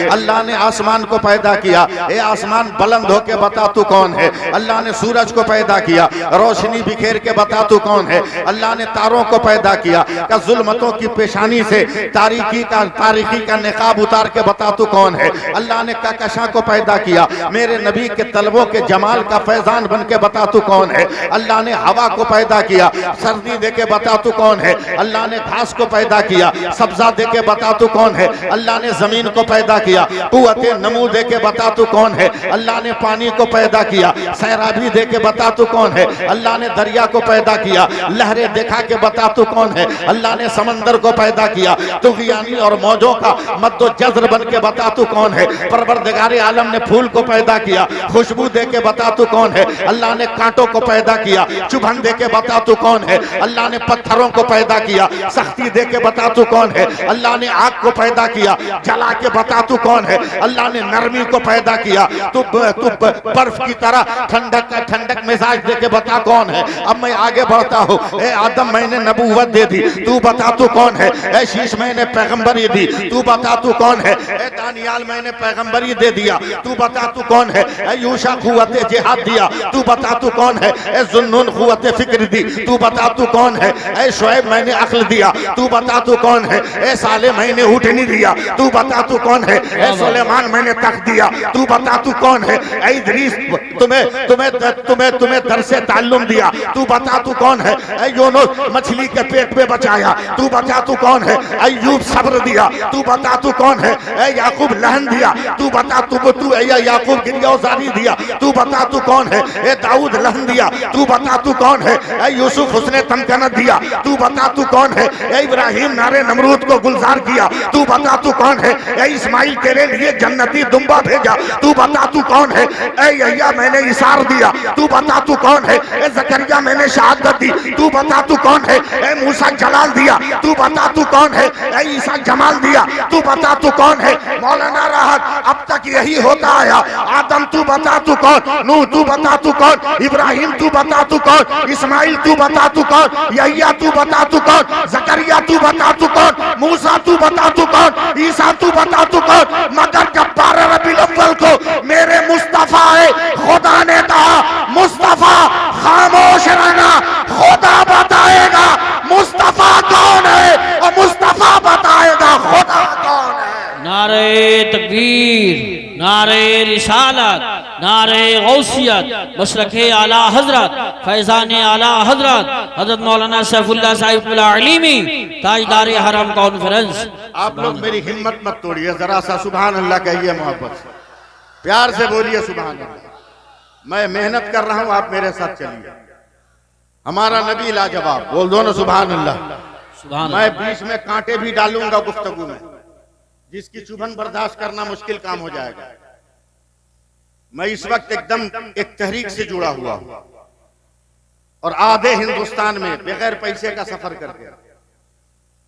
अल्लाह ने आसमान को पैदा किया, ए आसमान बुलंद होके बता तू कौन है। अल्लाह ने सूरज को पैदा किया, रोशनी बिखेर के बता तू कौन है। अल्लाह ने तारों को पैदा किया, का जुल्मतों की पेशानी से तारीकी का निकाब उतार के बता तू कौन है। अल्लाह ने कहकशां को पैदा किया, मेरे नबी के तलबों के जमाल का फैजान बन के बता तू कौन है। अल्लाह ने हवा को पैदा किया, सर्दी दे के बता तू कौन है। अल्लाह ने घास को पैदा किया, सब्जा दे के बता तू कौन है। अल्लाह ने जमीन को पैदा किया, कुव्वते नमू दे के बता तू कौन है। अल्लाह ने पानी को पैदा किया, सैराबी दे के बता तू कौन है। अल्लाह ने दरिया को पैदा किया, लहरें दिखा के बता तू कौन है। अल्लाह ने समंदर को पैदा किया, तुग़यानी और मौजों का मद्दो जज़्र बन के बता तू कौन है। परवरदिगारे आलम ने फूल को पैदा किया, खुशबू दे के बता तू कौन है। अल्लाह ने कांटों को पैदा किया, चुभन दे के बता तू कौन है। अल्लाह ने पत्थरों को पैदा किया, सख्ती दे के बता तू कौन है। अल्लाह ने आग को पैदा किया, जला के बता तू कौन है। अल्लाह ने नरमी को पैदा किया, तू बर्फ की तरह ठंडक मिजाज दे के बता कौन है। अब मैं आगे बढ़ता हूँ। ए आदम मैंने नबूवत दे दी, तू बता तू कौन है। ए शीश मैंने पैगंबरी दी, तू बता तू कौन है। ए दानियाल मैंने पैगंबरी दे दिया, तू बता तू कौन है। ए यूशा कुव्वते जिहाद दिया, तू बता तू कौन है। ए जुन्नून कुव्वते फिक्र दी, तू बता तू कौन है। ए शुएब मैंने अक्ल दिया, तू बता तू कौन है। ए साले मैंने ऊँटनी दिया, तू बता तू कौन है। ए सुलेमान मैंने तख्त दिया, तू बता तू कौन है। ए इदरीस तुम्हें दरसे ताल्लुम दिया, तू बता तू कौन है। ए यूनुस मछली के पेट में बचाया, तू बता तू कौन है। अय्यूब सब्र दिया, तू बता तू कौन है। ए याकूब लहन दिया, तू बता तू याकूब गिरफ्तारी दिया, तू बता तू कौन है। ए दाऊद लहन दिया, तू बता तू कौन है। ए यूसुफ हुस्ने तमकनत दिया, तू बता तू कौन है। ए इब्राहिम नारे नमरूद को गुलजार किया, तू बता तू कौन है। ए इस्माइल तेरे लिए जन्नती दुम्बा भेजा, तू बता तू कौन है। ए यह्या मैंने इसार दिया, तू बता तू कौन है। ए जकरिया मैंने शहादत दी, तू बता तू कौन है। ए मूसा जलाल दिया, तू बता तू कौन है। ए ईसा जमाल दिया, तू बता तू कौन है। मौलाना राहत अब तक यही होता आया। आदम तू बता तू कौन, नूह तू बता तू कौन, इब्राहिम तू बता तू कौन, इस्माइल तू बता तू कौन, यह्या तू बता तू कौन, जकरिया तू बता तू कौन, मूसा तू बता तू कौन, ईसा तू बता तू कौन। मगर जब 12 रबीउल अव्वल को मेरे मुस्तफा है, खुदा ने कहा मुस्तफा खामोश रहना, खुदा बताएगा मुस्तफा कौन है और मुस्तफा बताएगा खुदा कौन है। नारे तकबीर, नारे रिसालत, नारे गौसियत, मसलके आला हजरत, फैजाने आला हजरत हजरत मौलाना सैफुल्लाह साहिब अलीमी ताजदार हरम कॉन्फ्रेंस। आप लोग मेरी हिम्मत मत तोड़िए, जरा सा सुभान अल्लाह कहिए, मोहब्बत से प्यार से बोलिए सुभान अल्लाह। मैं मेहनत कर रहा हूं, आप मेरे साथ चलिए। हमारा नबी लाजवाब, बोल दो ना सुभान अल्लाह। मैं बीच में कांटे भी डालूंगा गुफ्तगू में, जिसकी चुभन बर्दाश्त करना मुश्किल काम हो जाएगा। मैं इस वक्त एकदम एक तहरीक से जुड़ा हुआ हूं और आधे हिंदुस्तान में बगैर पैसे का सफर करके,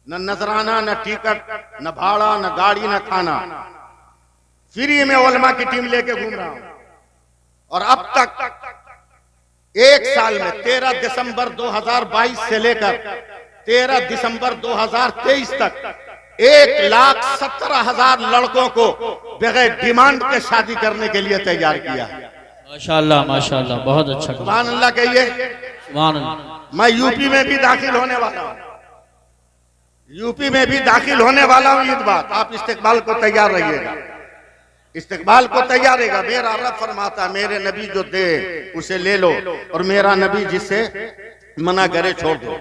न नजराना, न टिकट, न भाड़ा, न गाड़ी, न खाना, फ्री में उलमा की टीम लेके घूम रहा हूं। और अब तक एक साल में 13 दिसंबर 2022 से लेकर 13 दिसंबर 2023 तक 1,17,000 लड़कों को बगैर डिमांड के शादी करने के लिए तैयार किया है। माशाअल्लाह माशाअल्लाह, बहुत अच्छा। सुभान अल्लाह कहिए। सुभान अल्लाह। मैं यूपी में भी दाखिल होने वाला हूं, यूपी में भी दाखिल होने वाला हूं। ईद बात, आप इस्तेकबाल को तैयार रहिएगा, इस्तेकबाल को तैयार रहेगा। मेरा रब फरमाता, मेरे नबी जो दे उसे ले लो, और मेरा नबी जिसे मना करे छोड़ दो।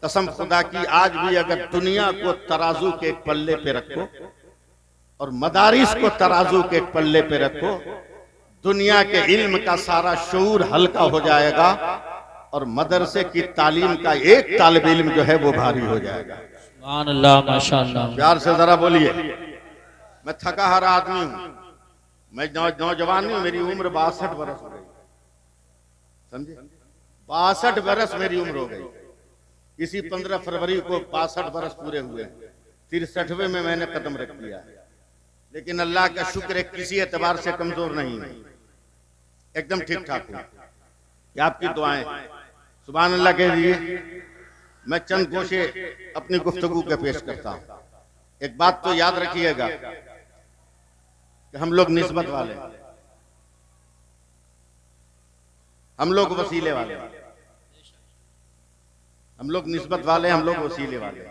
कसम खुदा की, आज भी अगर दुनिया को तराजू के एक पल्ले पे रखो और मदारिस को तराजू के एक पल्ले पे रखो, दुनिया के इल्म का सारा शऊर हल्का हो जाएगा और मदरसे की तालीम का एक तालिब इल्म जो है वो भारी हो जाएगा। सुभान अल्लाह माशाअल्लाह। प्यार से जरा बोलिए। मैं थका हारा आदमी हूं, मैं नौजवान नहीं हूं, मेरी उम्र 62 बरस हो गई, समझे? 62 बरस मेरी उम्र हो गई। इसी 15 फरवरी को 62 बरस पूरे हुए। 63वें में मैंने कदम रख दिया है, लेकिन अल्लाह का शुक्र है किसी एतबार से कमजोर नहीं है, एकदम ठीक ठाक हूं। ये आपकी दुआएं, सुभान अल्लाह कह दीजिए। मैं चंद गोशे अपनी गुफ्तगू के पेश करता हूं। एक बात तो याद रखिएगा, कि हम लोग निस्बत वाले, हम लोग वसीले वाले, हम लोग निस्बत वाले, हम लोग वसीले वाले।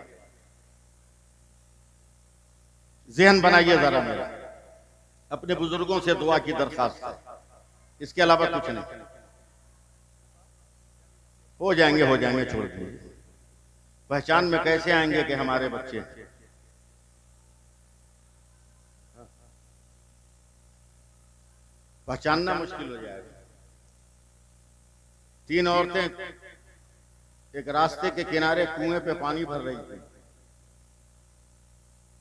ज़हन बनाइए जरा मेरा, अपने बुजुर्गों से दुआ की दरखास्त है, इसके अलावा कुछ नहीं। हो जाएंगे छोड़ दीजिए। पहचान में कैसे आएंगे कि हमारे बच्चे, पहचानना मुश्किल हो जाएगा। 3 औरतें एक रास्ते के किनारे कुएं पे पानी भर रही थी।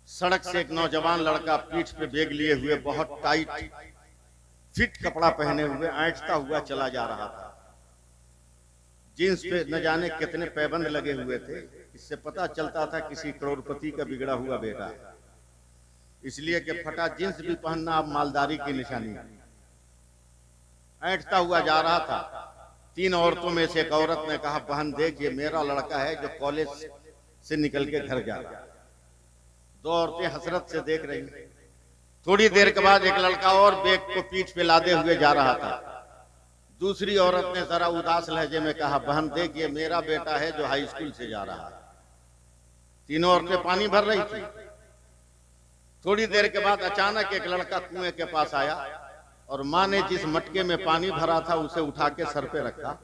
सड़क से एक नौजवान लड़का पीठ पे बैग लिए हुए, बहुत टाइट फिट कपड़ा पहने हुए, ऐंठता हुआ चला जा रहा था। जींस पे न जाने कितने पैबंद लगे हुए थे, इससे पता चलता था किसी करोड़पति का बिगड़ा हुआ बेटा, इसलिए कि फटा जींस भी पहनना अब मालदारी की निशानी है। ऐंठता हुआ जा रहा था। 3 औरतों में से एक औरत ने कहा, बहन देख, ये मेरा लड़का है जो कॉलेज से निकल के घर जा रहा है। 2 औरतें हसरत से देख रही। थोड़ी देर के बाद एक लड़का और बैग को पीठ पे लादे हुए जा रहा था। दूसरी औरत ने जरा उदास लहजे में कहा, बहन देख, ये मेरा बेटा है जो हाई स्कूल से जा रहा है। तीनों औरतें पानी भर रही थी। थोड़ी देर के बाद अचानक एक लड़का कुएं के पास आया और माँ ने जिस मटके में पानी भरा था उसे उठा के सर पे रखा।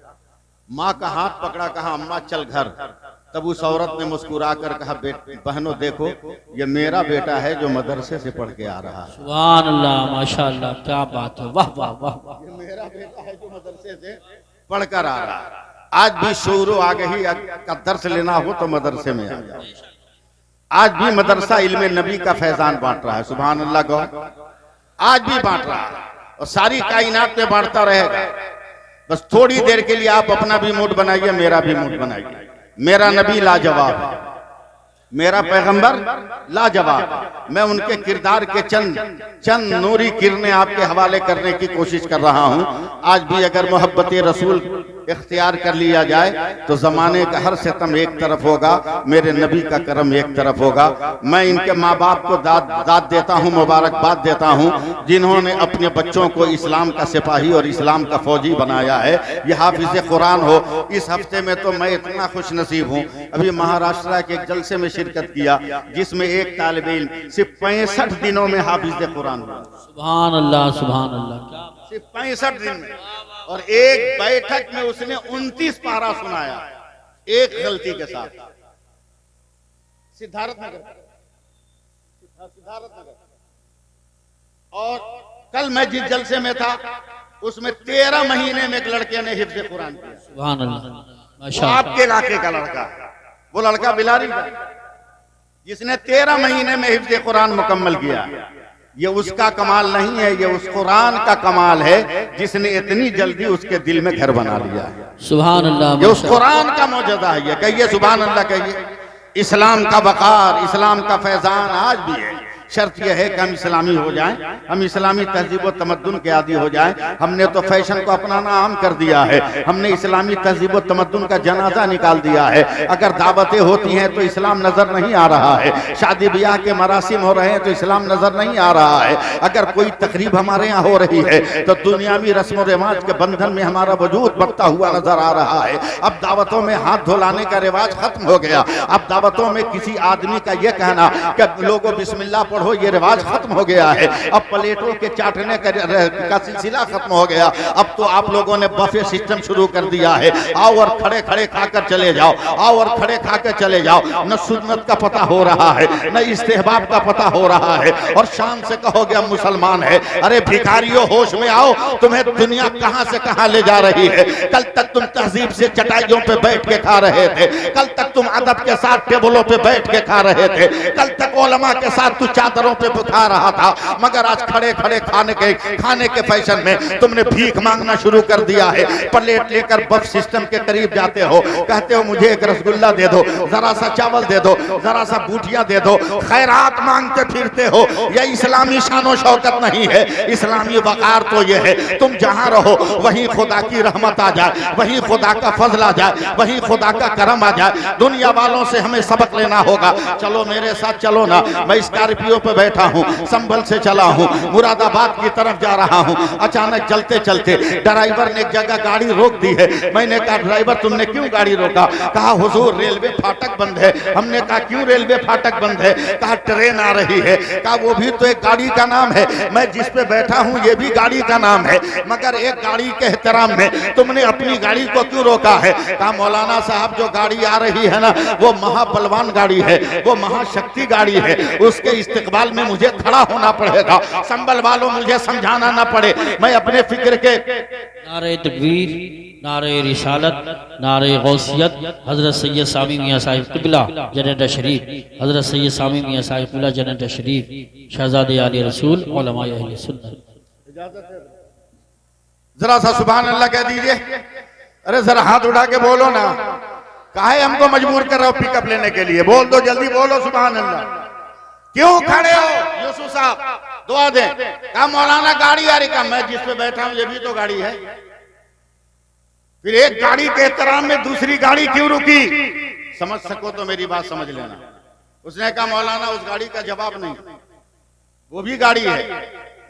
माँ का हाथ पकड़ा, कहा, अम्मा चल घर। तब उस औरत ने मुस्कुरा कर कहा, बहनों देखो, ये मेरा बेटा है जो मदरसे से पढ़ के आ रहा है। सुभान अल्लाह, माशाअल्लाह, क्या बात है, वाह वाह वाह। ये मेरा बेटा है जो मदरसे से पढ़ कर आ रहा है। आज भी शूरो आ गई का दर्स लेना हो तो मदरसे में आ जाओ। आज भी मदरसा इल्मे नबी का फैजान बांट रहा है। सुभान अल्लाह को आज भी बांट रहा है और सारी कायनात में बांटता रहेगा। बस थोड़ी देर के लिए आप अपना भी मूड बनाइए, मेरा भी मूड बनाइए। मेरा नबी लाजवाब है, मेरा पैगंबर लाजवाब है। मैं उनके किरदार के चंद नूरी किरणें आपके हवाले करने की कोशिश कर रहा हूं। आज भी अगर मोहब्बत रसूल इख्तियार कर लिया जाए तो जमाने का हर सितम एक तरफ होगा, मेरे नबी का करम एक तरफ होगा। मैं इनके माँ बाप को दाद देता हूँ, मुबारकबाद देता हूँ, जिन्होंने अपने बच्चों को इस्लाम का सिपाही और इस्लाम का फौजी बनाया है। ये हाफिज कुरान हो। इस हफ्ते में तो मैं इतना खुश नसीब हूँ, अभी महाराष्ट्र के एक जलसे में शिरकत किया जिसमें एक तालिब इल्म सिर्फ 65 दिनों में हाफिज कुरान हुआ। सुभान अल्लाह, सुभान अल्लाह। सिर्फ 65 दिन में, और एक बैठक में उसने 29 पारा सुनाया एक गलती के साथ। सिद्धार्थ नगर। और कल मैं जिस जलसे में था उसमें 13 महीने में एक लड़के ने हिफ्ज़ कुरान किया। सुभान अल्लाह, वो माशाअल्लाह। आपके इलाके का लड़का, वो लड़का बिलारी का, जिसने 13 महीने में हिफ्ज़ कुरान मुकम्मल किया। ये उसका कमाल नहीं है, ये उस कुरान का कमाल है जिसने इतनी जल्दी उसके दिल में घर बना लिया है। सुभान अल्लाह, ये उस कुरान का मौजूदा है। ये कहिए सुभान अल्लाह कहिए। इस्लाम का वकार, इस्लाम का फैजान आज भी है। शर्त यह है कि हम इस्लामी हो जाएं, हम इस्लामी तहजीब व तमद्दुन के आदी हो जाएं। हमने तो फैशन को अपनाना आम कर दिया है, हमने इस्लामी तहजीब व तमद्दुन का जनाजा निकाल दिया है। अगर दावतें होती हैं तो इस्लाम नजर नहीं आ रहा है, शादी ब्याह के मरासिम हो रहे हैं तो इस्लाम नजर नहीं आ रहा है। अगर कोई तकरीब हमारे यहाँ हो रही है तो दुनियावी रस्म रिवाज के बंधन में हमारा वजूद बढ़ता हुआ नजर आ रहा है। अब दावतों में हाथ धुलाने का रिवाज खत्म हो गया। अब दावतों में किसी आदमी का यह कहना कि लोगों बिस्मिल्लाह पढ़ो, ये रिवाज खत्म हो गया है। अब प्लेटों के चाटने का सिलसिला खत्म हो गया। अब तो आप लोगों ने बफे सिस्टम शुरू कर दिया है। आओ और खड़े खड़े खाकर चले जाओ, आओ और खड़े खाकर चले जाओ। न सुन्नत का पता हो रहा है, न इस्तेहबाब का पता हो रहा है, और शान से कहोगे हम मुसलमान है। अरे भिखारियों, होश में आओ, तुम्हें दुनिया कहां से कहां ले जा रही है। कल तक तुम तहजीब से चटाइयों पे बैठ के खा रहे थे, कल तक तुम अदब के साथ टेबलों पे बैठ के खा रहे थे, कल तक उलमा के साथ तू चादरों पे खा रहा था, मगर आज खड़े खड़े खाने के फैशन में तुमने भीख मांगना शुरू कर दिया है। प्लेट लेकर बफ सिस्टम के करीब जाते हो, कहते हो मुझे एक रसगुल्ला दे दो, जरा सा चावल दे दो, जरा सा बूटियां दे दो, खैरात मांगते फिरते हो। यह इस्लामी शानो शौकत नहीं है, इस्लामी वकार तो यह है तुम जहां रहो वहीं खुदा की रहमत आ जाए, वहीं खुदा का फजल आ जाए, वहीं खुदा का करम आ जाए। दुनिया वालों से हमें सबक लेना होगा। चलो मेरे साथ चलो ना, मैं स्कॉर्पियो सीढ़ियों पर बैठा हूँ, संभल से चला हूँ, मुरादाबाद की तरफ जा रहा हूँ। अचानक चलते चलते ड्राइवर ने एक जगह गाड़ी रोक दी है। मैंने कहा ड्राइवर तुमने क्यों गाड़ी रोका? कहा हुजूर रेलवे फाटक बंद है। हमने कहा क्यों रेलवे फाटक बंद है? कहा ट्रेन आ रही है। कहा वो भी तो एक गाड़ी का नाम है, मैं जिस पे बैठा हूँ ये भी गाड़ी का नाम है, मगर एक गाड़ी के एहतराम में तुमने अपनी गाड़ी को क्यों रोका है? कहा मौलाना साहब जो गाड़ी आ रही है ना वो महाबलवान गाड़ी है, वो महाशक्ति गाड़ी है, उसके इस्तेकबाल में मुझे खड़ा होना पड़ेगा। संभल वालों मुझे समझाना ना पड़े, मैं अपने फिक्र के नारे तकबीर, नारे रिसालत, नारे गौसियत, हजरत सैयद सामी मियां साहिब किबला जन्नत शरीफ, हजरत सैयद सामी मियां साहिब किबला जन्नत शरीफ, शहजादे आले रसूल, उलमाए अहले सुन्नत। जरा सा सुभान अल्लाह कह दीजिए। अरे जरा हाथ उठा के बोलो ना, काहे हमको मजबूर कर रहे हो पिकअप लेने के लिए? बोल दो, जल्दी बोलो सुभान अल्लाह। क्यों खड़े हो यूसुफ साहब? दुआ दें। कहा मौलाना गाड़ी आ रही। कहा मैं जिस पे बैठा हूं ये भी तो गाड़ी है। फिर एक गाड़ी के एहतराम में दूसरी गाड़ी क्यों रुकी? समझ सको तो मेरी बात समझ लेना। उसने कहा मौलाना उस गाड़ी का जवाब नहीं, वो भी गाड़ी है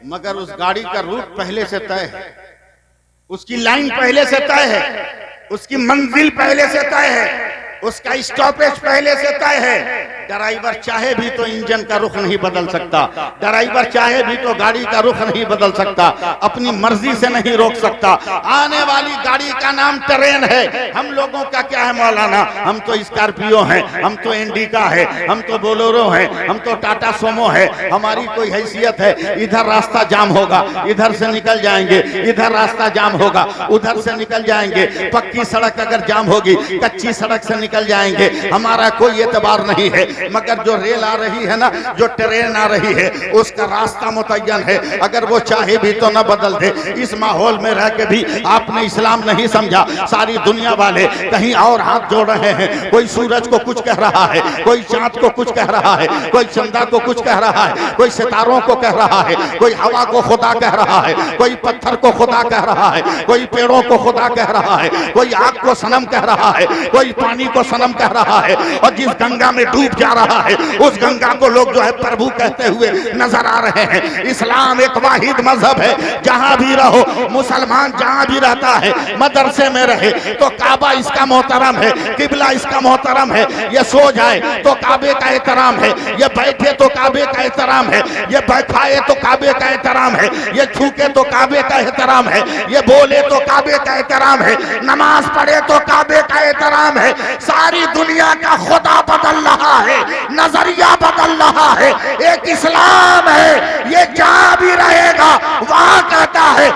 मगर उस गाड़ी का रूट पहले से तय है, उसकी लाइन पहले से तय है, उसकी मंजिल पहले से तय है, उसका स्टॉपेज पहले से तय है। ड्राइवर चाहे भी तो इंजन का रुख नहीं बदल सकता, ड्राइवर चाहे भी तो गाड़ी का रुख नहीं बदल सकता, अपनी मर्जी से नहीं रोक सकता। आने वाली गाड़ी का नाम ट्रेन है। हम लोगों का क्या है मौलाना? हम तो स्कॉर्पियो हैं, हम तो इंडिका है, हम तो बोलेरो हैं, हम तो टाटा सोमो है, हमारी कोई हैसियत है? इधर रास्ता जाम होगा, इधर से निकल जाएंगे, इधर रास्ता जाम होगा, उधर से निकल जाएंगे। पक्की सड़क अगर जाम होगी, कच्ची सड़क से निकल जाएंगे, हमारा कोई एतबार नहीं है। मगर जो रेल आ रही है ना, जो ट्रेन आ रही है, उसका रास्ता मुतय्यन है, अगर वो चाहे भी तो न बदल दे। इस माहौल में रह के भी आपने इस्लाम नहीं समझा। सारी दुनिया वाले कहीं और हाथ जोड़ रहे हैं, कोई सूरज को कुछ कह रहा है, कोई चांद को कुछ कह रहा है, कोई चंदा को कुछ कह रहा है, कोई सितारों को कह रहा है, कोई हवा को खुदा कह रहा है, कोई पत्थर को खुदा कह रहा है, कोई पेड़ों को खुदा कह रहा है, कोई आग को सनम कह रहा है, कोई पानी को सनम कह रहा है। और जिस गंगा में डूब जा रहा है उस गंगा को लोग जो है प्रभु कहते हुए नजर आ रहे हैं। इस्लाम एक वाहिद मजहब है, जहां भी रहो, मुसलमान जहां भी रहता है, मदरसे में रहे तो काबा इसका मोहतरम है, किबला इसका मोहतरम है, ये सो जाए तो काबे का एहतराम है, ये बैठे तो काबे का एहतराम है, ये बैठाए तो काबे का एहतराम है, ये छूके तो काबे का एहतराम है, ये बोले तो काबे का एहतराम है, नमाज पढ़े तो काबे का एहतराम है। सारी दुनिया का खुदा बदल रहा है, नजरिया बदल रहा है, एक इस्लाम है, ये जहां भी रहेगा वहां कहता है,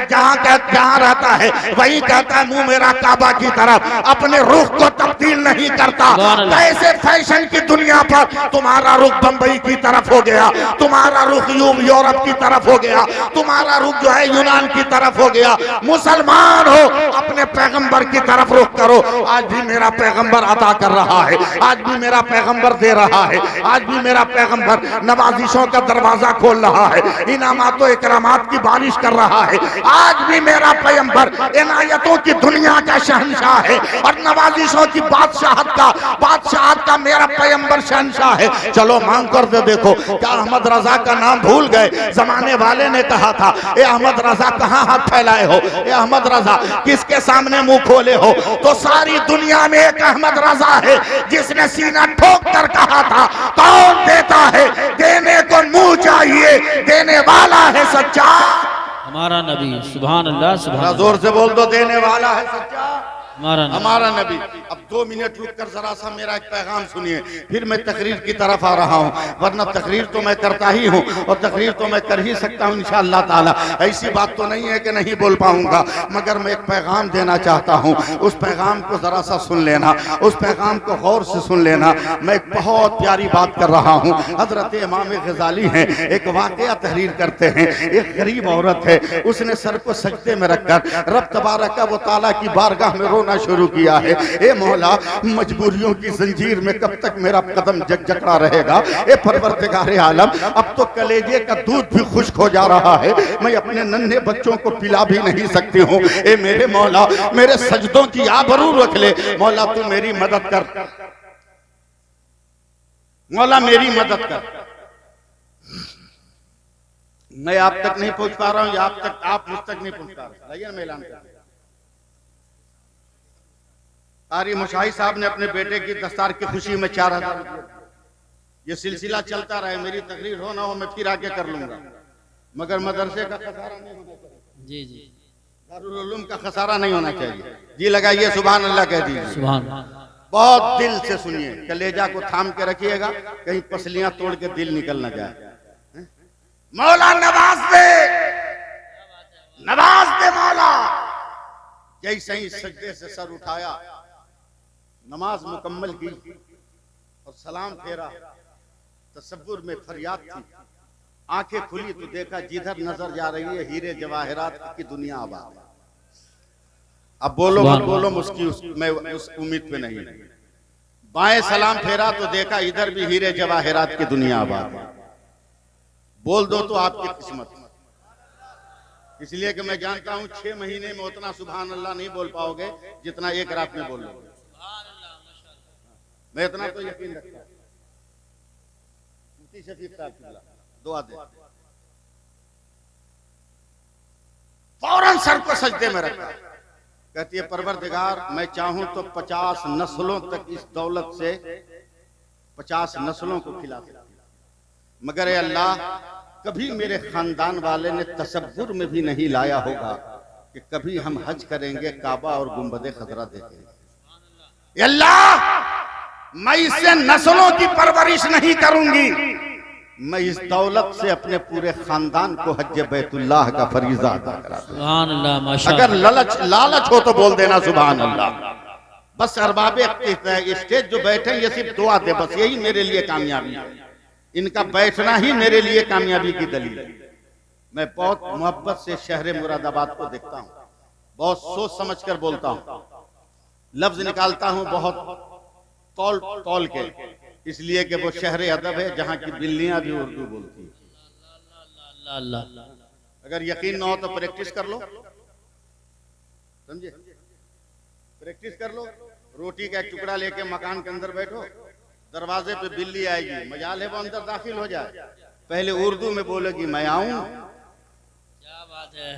जहां रहता है वही कहता है मुंह मेरा काबा की तरफ, अपने रुख को तब्दील नहीं करता। कैसे फैशन की दुनिया पर तुम्हारा रुख बंबई की तरफ हो गया, तुम्हारा रुख यूरोप की तरफ हो गया, तुम्हारा रुख जो है यूनान की तरफ हो गया। मुसलमान हो, अपने पैगंबर की तरफ रुख करो। आज भी मेरा पैगंबर अता कर रहा है, आज भी मेरा पैगंबर दे रहा है, आज भी मेरा पैगंबर नवाजिशों का दरवाजा खोल रहा है, इनामातों इकरामात की बारिश कर रहा है। आज भी मेरा पैगंबर इनायतों की दुनिया का शहंशाह है और नवाजिशों की बादशाहत का मेरा पैगंबर शहंशाह है। चलो मांग कर दे देखो, क्या अहमद रजा का नाम भूल गए? जमाने वाले ने कहा था ए अहमद रजा कहाँ हाथ फैलाए हो, ए अहमद रजा किसके सामने मुंह खोले हो? तो सारी दुनिया में एक अहमद रजा है जिसने सीना ठोक कर कहा था कौन देता है, देने को मुंह चाहिए, देने वाला है सच्चा हमारा नबी। सुभान अल्लाह, सुभान अल्लाह। जोर से बोल दो, देने वाला है सच्चा हमारा नबी। अब 2 मिनट रुक कर जरा सा मेरा एक पैगाम सुनिए, फिर मैं तकरीर की तरफ आ रहा हूँ, वरना तकरीर तो मैं करता ही हूँ और तकरीर तो मैं कर ही सकता हूँ इंशाअल्लाह ताला। ऐसी बात तो नहीं है कि नहीं बोल पाऊंगा, मगर मैं एक पैगाम देना चाहता हूँ। उस पैगाम को जरा सा सुन लेना, उस पैगाम को गौर से सुन लेना। मैं एक बहुत प्यारी बात कर रहा हूँ। हजरत इमाम गजाली हैं, एक वाकया तहरीर करते हैं। एक गरीब औरत है, उसने सर को सजदे में रखकर रब तबारक व तआला की बारगाह में रोना शुरू किया है। ए मौला, मजबूरियों की जंजीर में कब तक मेरा कदम जकड़ा रहेगा? ए परवरदिगारे आलम, अब तो कलेजे का दूध भी खुश्क हो जा रहा है, मैं अपने नन्हे बच्चों को पिला भी नहीं सकती हूँ। ए मेरे मौला, मेरे सजदों की आबरू रख ले। मौला तू मेरी मदद कर, मौला मेरी मदद कर। मैं आप तक नहीं पहुंच पा रहा हूं या आप मुझ तक नहीं पहुंच पा रहे। लाइए मैं ऐलान करता हूं। कारी मुशाही साहब ने अपने बेटे की दस्तार की खुशी में 4000 रुपये। ये सिलसिला चलता रहे, मेरी तकरीर हो ना हो मैं फिर आके कर लूंगा, मगर मदरसे का खसारा नहीं होना चाहिए। जी जी, दारुल उलूम का खसारा नहीं होना चाहिए। जी लगाइए सुभान अल्लाह कह दीजिए। सुभान। बहुत दिल से सुनिए, कलेजा को थाम के रखिएगा, कहीं पसलियां तोड़ के दिल निकल ना जाए। मौला नवाज दे मौला। जैसे ही सजदे से सर उठाया, नमाज मुकम्मल की और सलाम फेरा, तसव्वुर में फरियाद थी। आंखें खुली तो देखा जिधर नजर जा रही है हीरे जवाहरात की दुनिया आबाद है। अब बोलो मत बोलो, मैं उस उम्मीद पे नहीं। बाएं सलाम फेरा तो देखा इधर भी हीरे जवाहरात की दुनिया आबाद है। बोल दो तो आपकी किस्मत। इसलिए कि मैं जानता हूं 6 महीने में उतना सुभान अल्लाह नहीं बोल पाओगे जितना एक रात में बोल लोगे। मैं इतना तो यकीन रखता हूं। मुफ्ती शफीक साहब दुआ दे, फौरन सर को सजदे में रखा, कहती है परवरदिगार मैं चाहूं तो 50 नस्लों तक इस दौलत से 50 नस्लों को खिला सकती, मगर ए अल्लाह कभी मेरे खानदान वाले ने तसव्वुर में भी नहीं लाया होगा कि कभी हम हज करेंगे, काबा और गुंबद खजरा देखेंगे। अल्लाह मैं इससे नस्लों की परवरिश नहीं करूंगी, मैं इस दौलत से अपने पूरे खानदान को हज बैतुल्लाह का फरीजा अदा करा दूं। सुभान अल्लाह, माशाअल्लाह। अगर लालच हो तो बोल देना सुभान अल्लाह। बस अरबाबे स्टेज जो बैठे ये सिर्फ दुआ दे, बस यही मेरे लिए कामयाबी है। इनका बैठना ही मेरे लिए कामयाबी की दलील है। मैं बहुत मोहब्बत से शहर मुरादाबाद को देखता हूँ, बहुत सोच समझ कर बोलता हूँ, लफ्ज निकालता हूँ बहुत तौल तौल के, इसलिए कि वो शहर अदब है जहाँ की बिल्लियां भी उर्दू बोलती है। अगर यकीन ना हो तो प्रैक्टिस कर लो, समझे? प्रैक्टिस कर लो। रोटी का एक टुकड़ा लेके मकान के अंदर बैठो, दरवाजे पे बिल्ली आएगी, मजाल है वो अंदर दाखिल हो जाए, पहले उर्दू में बोलेगी मैं आऊं। क्या बात है।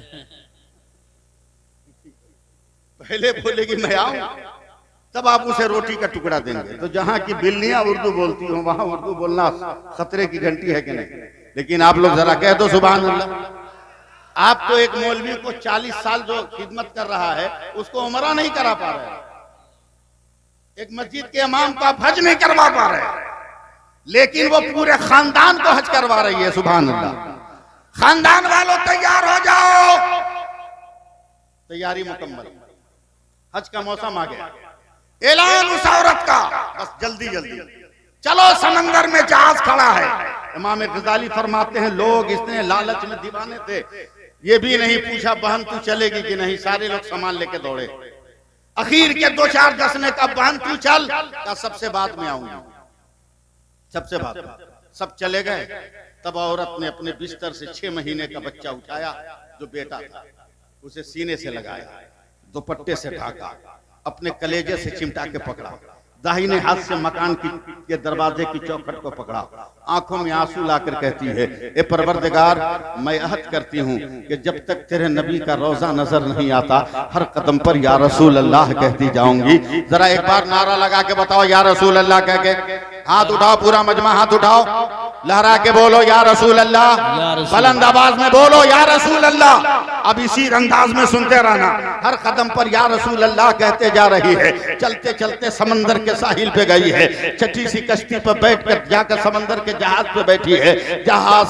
पहले बोलेगी मैं आऊं, तब आप उसे रोटी का टुकड़ा देंगे। तो जहां की बिल्लियां उर्दू बोलती हो वहां उर्दू बोलना खतरे की घंटी है कि नहीं? लेकिन आप लोग जरा कह दो सुभान अल्लाह। आप तो एक मौलवी को 40 साल जो खिदमत कर रहा है उसको उमरा नहीं करा पा रहे, एक मस्जिद के इमाम को आप हज नहीं करवा पा रहे, लेकिन वो पूरे खानदान को हज करवा रही है। सुभान अल्लाह। खानदान वालों तैयार हो जाओ, तैयारी मुकम्मल, हज का मौसम आ गया। ऐलान उस औरत का, बस जल्दी जल्दी चलो, समंदर में जहाज खड़ा है। इमाम गजाली फरमाते हैं लोग इतने लालच में दीवाने थे, ये भी नहीं पूछा बहन तू चलेगी कि नहीं, सारे लोग सामान लेके दौड़े। अखीर के 2-4 दसने का बहन तू चल, का सबसे बाद में आऊंगी, सबसे बाद में। सब चले गए, तब औरत ने अपने बिस्तर से 6 महीने का बच्चा उठाया जो बेटा था, उसे सीने से लगाया, दुपट्टे से ढाका, अपने कलेजे से चिमटा के पकड़ा, दाहिने हाथ से मकान के दरवाजे की चौखट को पकड़ा, आंखों में आंसू लाकर कहती है ए परवरदिगार मैं अहद करती हूँ कि जब तक तेरे नबी का रोजा नजर नहीं आता हर कदम पर या रसूल अल्लाह कहती जाऊंगी। जरा एक बार नारा लगा के बताओ या रसूल अल्लाह कह के, हाथ उठाओ, पूरा मजमा हाथ उठाओ, लहरा के बोलो या रसूल अल्लाह, बुलंद आवाज में बोलो या रसूल अल्लाह। अब इसी अंदाज में सुनते रहना, हर कदम पर या रसूल अल्लाह कहते जा रही है। चलते चलते समंदर के साहिल पे गई है, छठी सी कश्ती पर बैठकर जाकर समंदर के जहाज पे बैठी है। जहाज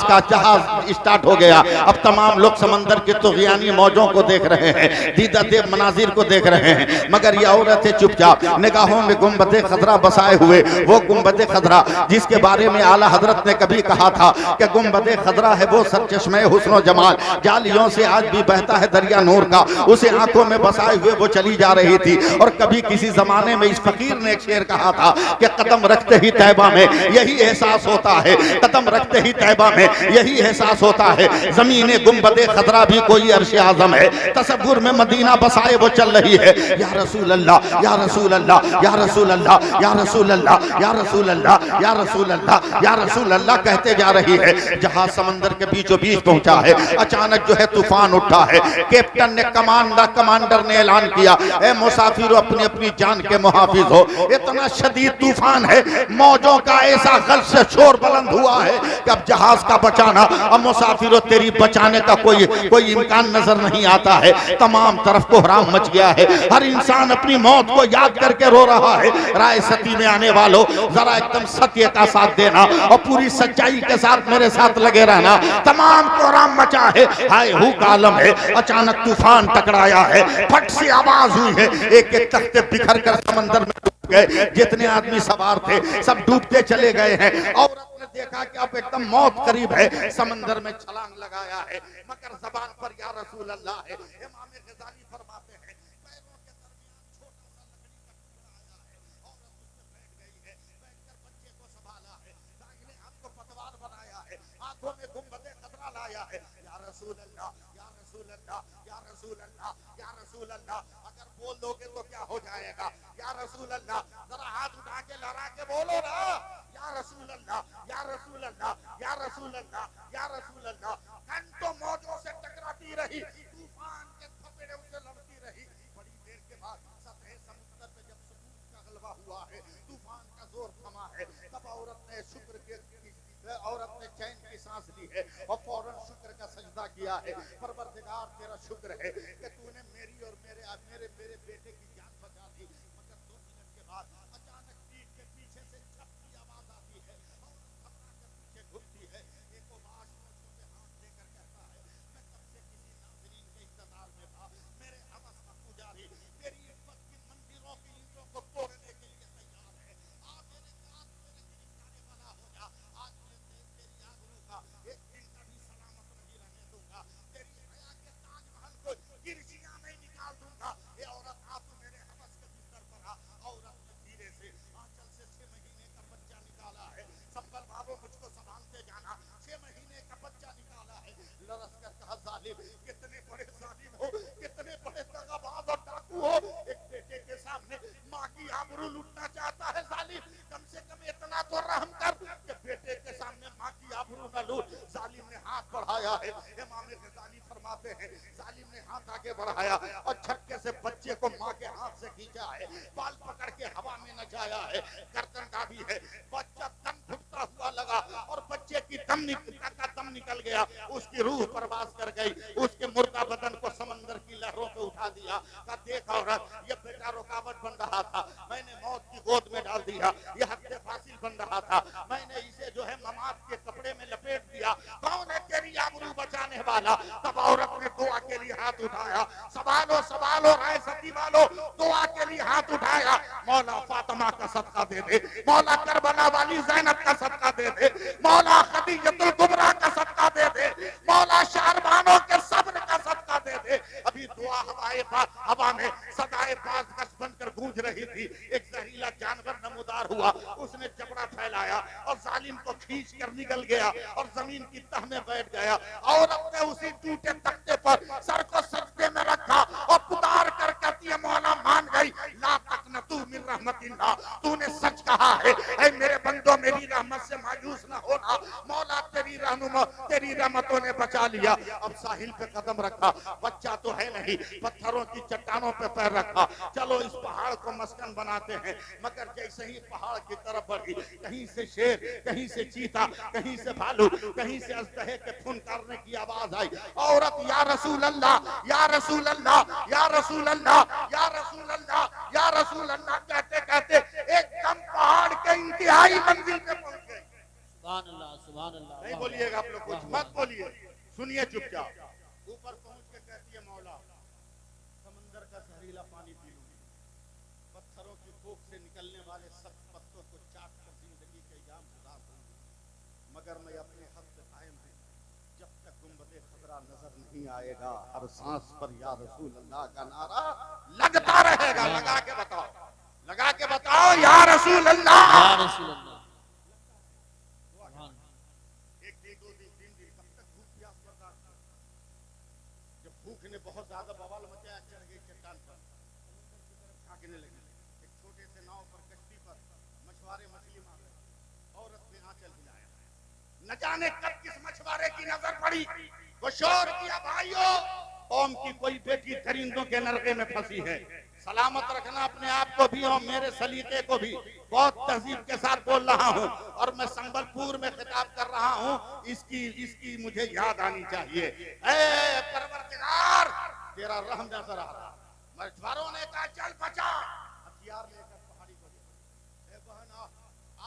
स्टार्ट हो गया। अब तमाम लोग समंदर के तुग़यानी मौजों को देख रहे हैं, दीदा देव मनाजिर को देख रहे हैं, मगर ये औरतें चुपचाप, निगाहों में गुंबदे खजरा बसाए हुए, वो गुंबदे खजरा जिसके बारे में आला हजरत ने कभी कहा था कि गुंबदे खजरा है वो सरचश्मे हुस्न व जमाल, जालियों से आज भी बहता है दरिया नूर का, उसे आंखों में बसाए हुए वो चली जा रही थी। और कभी किसी जमाने में इस फकीर ने एक शेर कहा था कि कदम रखते ही तैबा में यही एहसास होता है, कदम रखते ही तैबा में यही एहसास होता है, जमीने गुंबदे खतरा भी कोई अर्शे आजम है, तसव्वुर में मदीना बसाए वो चल रही है। या रसूल अल्लाह, या रसूल अल्लाह, या रसूल अल्लाह, या रसूल अल्लाह, या रसूल अल्लाह, या रसूल अल्लाह, या रसूल अल्लाह कहते जा रही है। जहां समंदर के बीचों बीच पहुंचा है, अचानक जो है तूफान उठा है। कैप्टन ने कमांडर ने ऐलान किया, ए मुसाफिरों अपनी अपनी जान के मुहाफिज हो, इतना शदीद तूफान है, मौजों का ऐसा गल से शोर बुलंद हुआ है कि अब जहाज का बचाना, अब मुसाफिरों तेरी बचाने का कोई इम्कान नजर नहीं आता है। तमाम तरफ कोहराम मच गया है, हर इंसान अपनी मौत को याद करके रो रहा है। राय सती में आने वालों जरा एकदम सत्य का साथ देना और पूरी सच्चाई के साथ मेरे साथ लगे रहना। तमाम कोहराम मचा है, हाय हू का आलम है। अचानक तूफान टकराया है, फट से आवाज हुई है, एक एक तख्ते बिखर कर समंदर में डूब गए। जितने आदमी सवार थे सब डूबते चले गए हैं। औरत ने देखा कि अब एकदम मौत करीब है, समंदर में छलांग लगाया है, मगर जबान पर या रसूल अल्लाह है। इमाम गजाली फरमाते हैं, पैरों के दरमियान छोटा सा लकड़ी का टुकड़ा आया है, औरत उसमें बैठ गई है, बैठकर बच्चे को संभाला है, दाहिने हाथ को पतवार बनाया है, आंखों में गुंबदे खतरा लाया है। या रसूल अल्लाह, या रसूल अल्लाह, या रसूल अल्लाह, या रसूल अल्लाह। अगर बोल दोगे तो क्या हो जाएगा? या रसूल अल्लाह, जरा हाथ उठा के लहरा के बोलो ना, या रसूल अल्लाह, या रसूल अल्लाह, या रसूल अल्लाह, या रसूल अल्लाह। घंटों मौजों से टकराती रही, तूफान के थपेड़े उसे लड़ती रही। बड़ी देर के बाद सतह समुद्र पे जब सुकून का गलबा हुआ है, तूफान का जोर थमा है, तब औरत ने चैन की सांस ली है और फौरन शुक्र का सजदा किया है। परवरदिगार तेरा शुक्र है कि तूने मेरी और मेरे बेटे की जान बचा दी। मगर 2 मिनट के बाद अचानक पीठ के पीछे से छप की आवाज आती है, औरत घबरा कर पीछे घुसती है। एक उबाश मुझको पे हाथ देकर कहता है, मैं कब से किसी नाज़रीन के इंतजार में था, मेरे हवस का पुजारी तेरी इज्जत की मंदिरों की ईंटों को तोड़ने के लिए तैयार है। आज मेरे साथ मेरे निशाने वाला हो जा, आज मैं तेरी आबरू का एक दिन का भी सलामत नहीं रहने दूंगा, तेरी हया के ताजमहल को किरचियां में निकाल दूंगा। ये औरत आ, तू मेरे हवस के बिस्तर पर आ। औरत ने धीरे से आंचल से 6 महीने का बच्चा निकाला है। संभल भावो, मुझको संभालते जाना। 6 महीने का बच्चा निकाला है। लरस कर कहा, जालिम, कितने बड़े जालिम हो, कितने बड़े दगाबाज और डाकू हो, एक बेटे के सामने माँ की आबरू लूटना चाहता है। जालिम, कम से कम इतना तो रहम कर कि बेटे के सामने माँ की आबरू न लूट। जालिम ने हाथ बढ़ाया है। इमाम गजाली फरमाते हैं, जालिम ने हाथ आगे बढ़ाया और झटके से बच्चे को माँ के हाथ से खींचा है, बाल पकड़ के हवा में नचाया है, गर्दन दाबी है। बच्चा दम घुटता हुआ लगा और बच्चे की दम निकल गया। उसकी रूह परवास कर गई। उसके मुर्दा बदन को समंदर की लहरों पे उठा दिया। का देख औरत, ये बेटा रुकावट बन रहा था, मैंने मौत की गोद में डाल दिया। ये हत्या फासिल बन रहा था, मैंने इसे जो है ममात के कपड़े में लपेट दिया। कौन है तेरी आबरू बचाने वाला? तब औरत ने दुआ के लिए हाथ उठाया। सवालो राय सती वालो, दुआ के लिए हाथ उठाया। मौला फातिमा का सदका दे दे, मौला करबला वाली ज़ैनब का सदका दे दे, मौला खदीजतुल कुबरा का सदका दे दे, मौला शारबानों के सब्र का सदका दे दे। अभी दुआ हवा में सदाए बाज़ बनकर गूंज रही थी। एक जहरीला जानवर नमूदार हुआ, उसने जबड़ा फैलाया और जालिम को खींच कर निकल गया और जमीन की तह में बैठ गया। और अपने उसी टूटे तख्ते पर सर को सजदे में रखा और पुकार कर कहती है, मौला मान गई, ला तकनतू मिन रहमतिल्लाह, तूने सच कहा है। ऐ मेरे बंदो, मेरी रहमत से मायूस न होना। मौला तेरी रहमतों ने बचा लिया। अब साहिल पे कदम रखा, बच्चा तो है नहीं, पत्थरों की चट्टानों पे पैर रखा। चलो इस पहाड़ को मस्कन बनाते हैं। मगर जैसे ही पहाड़ की तरफ बढ़ी, कहीं से शेर, कहीं से चीता, कहीं से भालू, कहीं से अजदहे के फुनकारने की आवाज आई। औरत या रसूल अल्लाह, या रसूल अल्लाह, या रसूल अल्लाह, या रसूल अल्लाह, या रसूल अल्लाह कहते कहते एकदम पहाड़ के इंतहाई मंजिल पे पहुंच गए। सुभान अल्लाह, सुभान अल्लाह। नहीं बोलिएगा आप लोग, कुछ मत बोलिए, सुनिए चुपचाप। ऊपर पहुंच के कहती है, मौला समंदर का जहरीला पानी पी लूंगी, पत्थरों की फूंक से निकलने वाले सख्त पत्तों को चाट कर जिंदगी के जाम गुजार दूंगी, मगर मैं अपने हद पे कायम हूं। जब तक गुंबदे खतरा टुकड़ा नजर नहीं आएगा, हर सांस पर या रसूल अल्लाह का नारा लगता रहेगा। लगा के बताओ, लगा के बताओ, या रसूल अल्लाह, या रसूल अल्लाह। एक दिन, दो दिन, तीन दिन, कब तक भूख प्यास बर्दाश्त कर? जब भूख ने बहुत ज्यादा बवाल मचाया, चढ़ गई चट्टान पर, झांकने लगी। एक छोटे से नाव पर, कश्ती पर मछुआरे मछली मार रहे, औरत ने आंचल हिलाया, न जाने कब किस मछुआरे की नजर पड़ी, वो शोर किया, भाइयों कौम की कोई बेटी दरिंदों के नरके में फंसी है, सलामत रखना अपने आप को भी और मेरे सलीके को भी। बहुत तहजीब के साथ बोल रहा हूँ और मैं संबलपुर में खिताब कर रहा हूँ, इसकी मुझे याद आनी चाहिए। ऐ परवरदिगार, तेरा रहम नजर आ रहा। मछुआरों ने कहा चल बचा, हथियार लेकर पहाड़ी को गया। ए बहन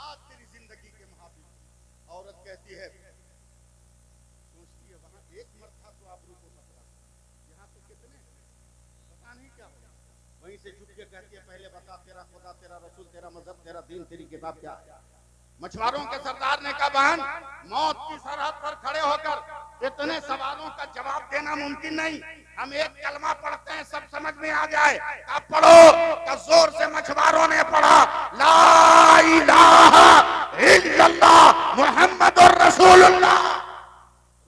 आज तेरी जिंदगी के महाबीर। औरत कहती है, सोचती है वहां एक मर्द था तो आबरू को पकड़ा, यहाँ तो कितने, पता नहीं क्या होगा। वहीं से छुप के कहती है, पहले बता तेरा खुदा, तेरा रसूल, तेरा मजहब, तेरा दीन, तेरी किताब क्या है? मछुआरों के सरदार ने कहा, बहन मौत की सरहद पर खड़े होकर इतने सवालों का जवाब देना मुमकिन नहीं, हम एक कलमा पढ़ते हैं, सब समझ में आ जाए। अब पढ़ो। का जोर से मछुआरों ने पढ़ा, ला इलाहा इल्लल्लाह मुहम्मदुर रसूलुल्लाह।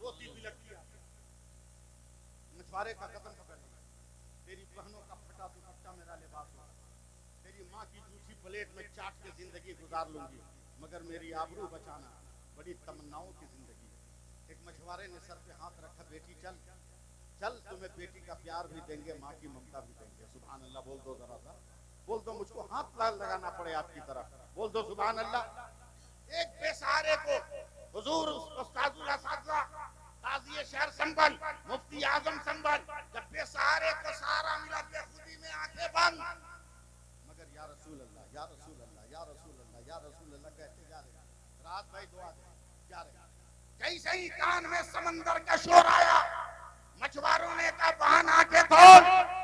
रोती भी लगती है। मछुआरे का कदम पकड़ लिया, तेरी बहनों का फटा दुपट्टा मेरा लिबास होगा, तेरी माँ की जूठी प्लेट में चाट के जिंदगी गुजार लूंगी, मगर मेरी आबरू बचाना बड़ी तमन्नाओं की जिंदगी। एक मछुआरे ने सर पे हाथ रखा, बेटी चल चल, तुम्हें बेटी का प्यार भी देंगे, माँ की ममता भी देंगे। सुभान अल्लाह बोल दो, जरा सा बोल दो, मुझको हाथ लगाना पड़े आपकी तरफ, बोल दो सुभान अल्लाह। एक बेसहारे को हुजूर उस्तादुल असातिज़ा काज़ी शहर संभल, मुफ्ती आजम संभल, जब बेसहारे को सहारा मिला, बेखुदी में आंखें बंद, मगर या रसूल अल्लाह, या रसूल अल्लाह, या रसूल अल्लाह, या रसूल अल्लाह कहते जा रहे। रात भाई दुआ दे जा रहे। जैसे ही कान में समंदर का शोर आया, मछुआरों ने कहा बहन आंखें खोल,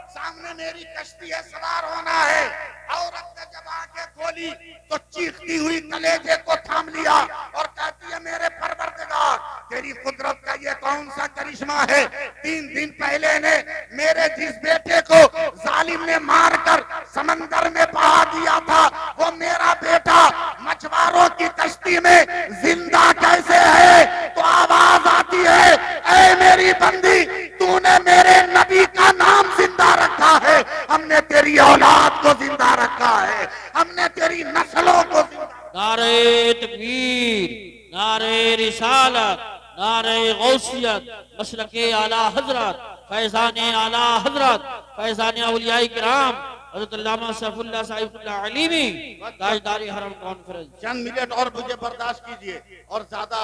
सामने मेरी कश्ती है, सवार होना है। औरत ने जब आंखें खोली तो चीखती हुई कलेजे को थाम लिया और कहती है, मेरे परवरदिगार, तेरी कुदरत का ये कौन सा करिश्मा है? 3 दिन पहले ने मेरे जिस बेटे को जालिम ने मारकर समंदर में बहा दिया था, वो मेरा बेटा मछुआरों की कश्ती में जिंदा कैसे है? तो आवाज आती है, ऐ मेरी बंदी, तूने मेरे नबी का नाम जिंदा रखा है, हमने तेरी औलाद को जिंदा रखा है, हमने तेरी नस्लों को जिंदा। नारे तकबीर, नारे रिसालत, नारे गौसियत, मसलके आला हजरत, फैज़ाने आला हजरत, फैज़ाने औलिया किराम हज़रत अल्लामा सैफुल्लाह साहिबुल्लाह अलीमी ताजदार हरम कॉन्फ्रेंस। चंद मिनट और मुझे बर्दाश्त कीजिए और ज्यादा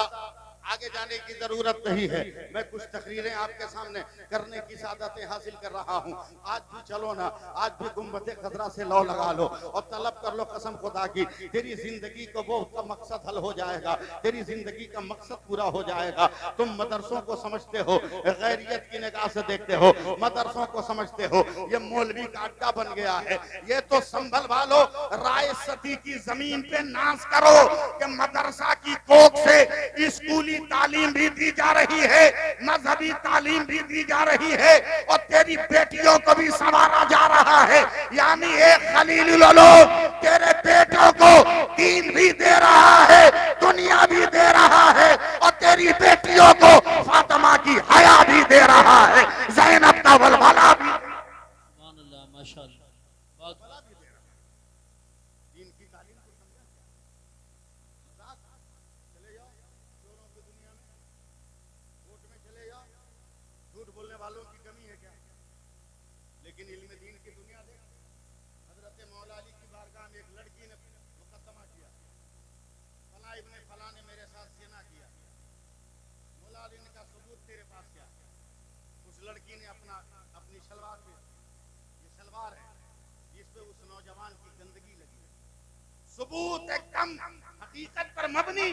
आगे जाने की जरूरत नहीं है। मैं कुछ तकरीरें आपके सामने करने की सादतें हासिल कर रहा हूँ। आज भी चलो ना, आज भी गुम्बद खजरा से लौ लगा लो और तलब कर लो कसम खुदा की, तेरी जिंदगी को वो का मकसद हल हो जाएगा, तेरी जिंदगी का मकसद पूरा हो जाएगा। तुम मदरसों को समझते हो, गैरियत की निगाह से देखते हो, मदरसों को समझते हो ये मौलवी का अड्डा बन गया है। ये तो संभल वालो, राय सती की जमीन पे नाश करो कि मदरसा की कोख से स्कूली तालीम भी दी जा रही है, मजहबी तालीम भी दी जा रही है और तेरी बेटियों को भी संवारा जा रहा है। यानी एक खलीलुल लोग तेरे बेटों को दीन भी दे रहा है, दुनिया भी दे रहा है और तेरी बेटियों को फातिमा की हया भी दे रहा है, ज़ैनब का वलवला भी। सुभान अल्लाह, माशाअल्लाह, बहुत दीन की तालीम को समझा। चले जाओ चोरों की दुनिया में, कोर्ट में चले जाओ, झूठ बोलने वालों की कमी है क्या? लेकिन इल्म दीन की दुनिया देख। हजरत मौला अली की बारगाह में एक लड़की ने मुकदमा किया, फला इब्ने फला ने मेरे साथ ज़िना किया। मौला अली ने कहा सबूत तेरे पास क्या? उस लड़की ने अपनी सलवार पे, ये सलवार है जिस पे उस नौजवान की गंदगी लगी है, सबूत एकदम हकीकत पर मबनी,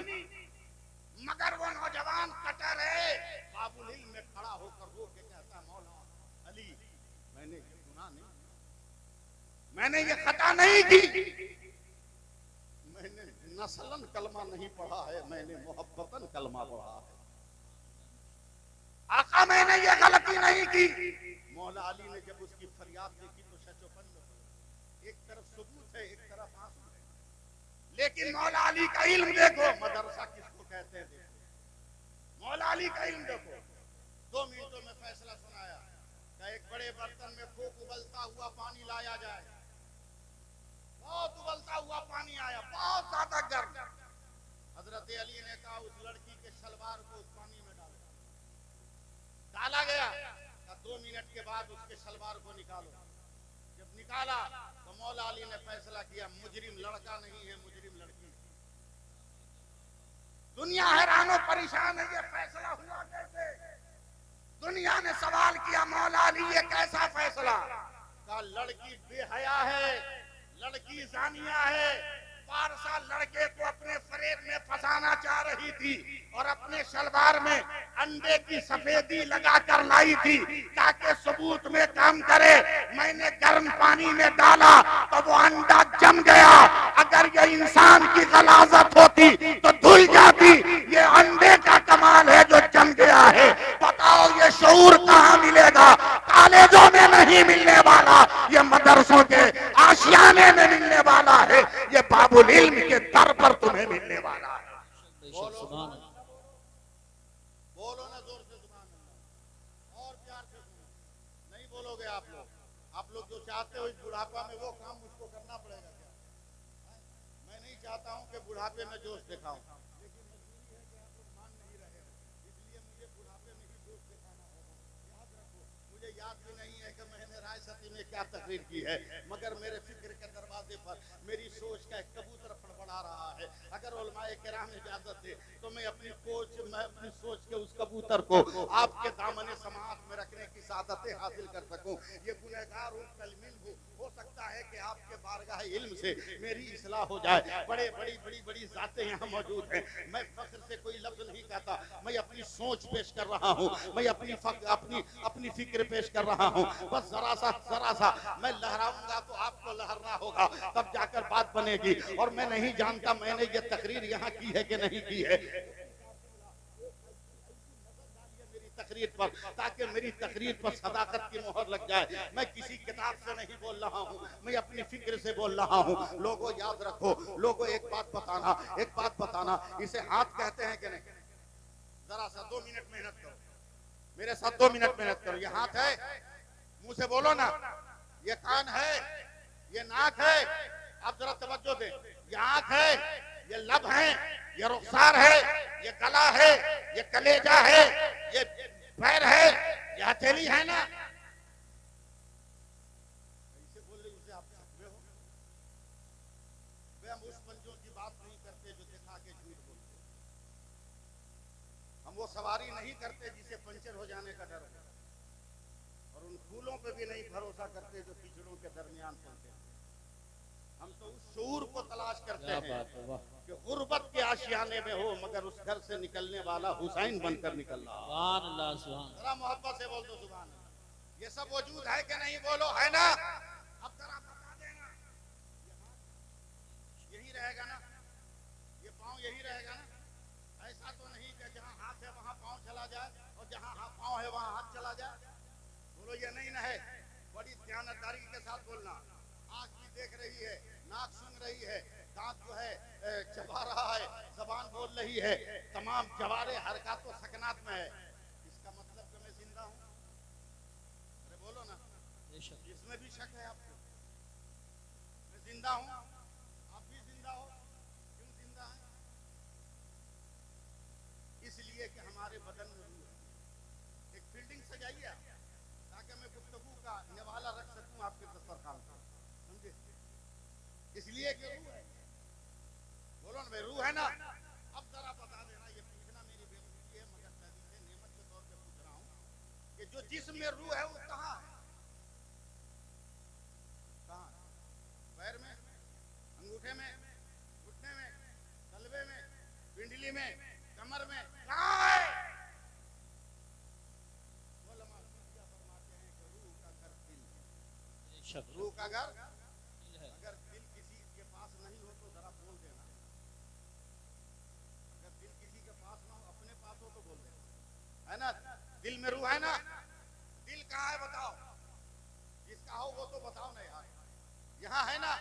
मगर वो नौजवान कटर है, बाबुल इल्म में खड़ा होकर रो के कहता है, मौला अली मैंने ये गुनाह नहीं, मैंने ये खता नहीं की, मैंने नस्लन कलमा नहीं पढ़ा है, मैंने मोहब्बतन कलमा पढ़ा है। आका का मैंने ये गलती नहीं की। मौला अली ने जब उसकी फरियाद देखी तो शचोपंद हो गए। एक तरफ सबूत है, एक तरफ आंसू है, लेकिन मौला अली का इल्म देखो, मदरसा किसको कहते हैं देखो, मौला अली का इल्म देखो। 2 मिनटों में फैसला सुनाया कि एक बड़े बर्तन में खूब उबलता हुआ पानी लाया जाए। बहुत उबलता हुआ पानी आया, बहुत ज्यादा गर्म। हजरत अली ने कहा उस लड़की के सलवार को उस पानी में डाला गया। 2 मिनट के बाद उसके सलवार को निकालो। जब निकाला तो मौला अली ने फैसला किया मुजरिम लड़का नहीं है, मुजरिम लड़की है। दुनिया हैरान परेशान है, ये फैसला हुआ कैसे? दुनिया ने सवाल किया मौला अली ये कैसा फैसला? कहा लड़की बेहया है, लड़की जानिया है, 12 साल लड़के को अपने फरेब में फंसाना चाह रही थी और अपने सलवार में अंडे की सफेदी लगा कर लाई थी ताकि सबूत में काम करे। मैंने गर्म पानी में डाला तो वो अंडा जम गया। अगर ये इंसान की गलाजत होती तो धुल जाती। ये अंडे का कमाल है जो जम गया है। बताओ ये शऊर कहाँ मिलेगा? कॉलेजों में नहीं मिलने वाला, ये मदरसों के आशियाने में मिलने वाला है, ये बाबुल इल्म के दर पर तुम्हें मिलने वाला है। बोलो ना जोर से सुभान अल्लाह और प्यार से सुनो। नहीं बोलोगे आप लोग जो चाहते हो इस बुढ़ापा में वो काम मुझको करना पड़ेगा क्या? मैं नहीं चाहता हूं कि बुढ़ापे में जोश दिखाऊं, लेकिन मजबूरी है कि आप लोग मान नहीं रहे हो, इसलिए मुझे बुढ़ापे में ही जोश दिखाना होगा। याद रखो, मुझे याद भी नहीं है कि मैंने राय सती में क्या तकरीर की है, मगर मेरे फिक्र के दरवाजे पर मेरी सोच का एक कबूतर फड़फड़ा रहा है। अगर उलमाए किराम इजाजत दे तो मैं अपनी सोच के उस कबूतर को आपके दामने समाअत में रखने की सादतें हासिल कर सकूं। ये गुनहगार हूं, कलमिल हूं, हो सकता है कि आपके बारगाह इल्म से मेरी इस्लाह हो जाए। बड़ी जातें यहाँ मौजूद हैं। मैं फख्र से कोई लफ्ज नहीं कहता, मैं अपनी सोच पेश कर रहा हूँ, मैं अपनी फिक्र पेश कर रहा हूँ। बस जरा सा मैं लहराऊंगा तो आपको लहरना होगा, तब जाकर बात बनेगी। और मैं नहीं जानता मैंने ये तकरीर यहाँ की है कि नहीं की है मेरी तकरीर पर, ताकि मेरी तकरीर पर सदाकत की मोहर लग जाए। मैं किसी किताब से नहीं बोल रहा हूँ, मैं अपनी फिक्र से बोल रहा हूँ। लोगों याद रखो, लोगों एक बात बताना, इसे हाथ कहते हैं कि नहीं? जरा सा 2 मिनट मेहनत करो, मेरे साथ 2 मिनट मेहनत करो। ये हाथ है, मुंह से बोलो ना। ये कान है, ये नाक है, आप जरा तवज्जो दें। ये आंख है, ये लब है, ये रुखसार है, ये गला है, ये कलेजा है, ये पैर है, ये हथेली है ना? ऐसे बोल रही उसे आप सकते हो? वे हम उस पंजों की बात नहीं करते जो दिखा के झूठ बोलते। हम वो सवारी नहीं करते जिसे पंचर हो जाने का डर है, और उन फूलों पे भी नहीं भरोसा करते जो कीचड़ों के दरमियान फलते हैं। हम तो उस शऊर को तलाश करते हैं कि गुर्बत के आशियाने में हो मगर उस घर से निकलने वाला हुसैन बनकर निकल रहा। सुभान अल्लाह, सुभान। जरा मोहब्बत से बोल दो सुभान अल्लाह। ये सब वजूद है कि नहीं? बोलो है ना? अब जरा बता देना, यही रहेगा ना? ये पाँव यही रहेगा ना? ऐसा तो नहीं कि जहाँ हाथ है वहाँ पाँव चला जाए और जहाँ पाँव है वहाँ हाथ चला जाए। बोलो ये नहीं ना है। बड़ी ध्यानदारी के साथ बोलना। आँख भी देख रही है, नाक सुन रही है, दांत जो है चबा रहा है, जबान बोल रही है, तमाम जवारे हरकत व सकनात में है। इसका मतलब कि मैं जिंदा हूँ? अरे बोलो ना, इसमें भी शक है आपको? मैं जिंदा हूँ, आप भी जिंदा हो। क्यों जिंदा है? इसलिए कि हमारे बदन में रूह है। एक बिल्डिंग सजाइए ताकि मैं गुफ्तगू का निवाला रख सकूं आपके दस्तरखान पर, समझे? इसलिए कि रूह है। बोलो ना भाई, रूह है ना? अब जरा बता देना, ये पूछना मेरी बेवकूफी है मगर तहदीद नेमत के तौर पे पूछ रहा हूँ कि जो जिस्म में रूह है वो कहाँ है? कहाँ? पैर में, अंगूठे में, घुटने में, तलवे में, पिंडली में, कमर में, कहाँ है? रूह का घर, अगर दिल किसी के पास नहीं हो तो जरा बोल देना। अगर दिल किसी के पास ना हो, अपने पास हो तो बोल देना, है ना? दिल में रूह है ना? दिल कहाँ है बताओ? जिसका हो वो तो बताओ ना यार। यहाँ है ना?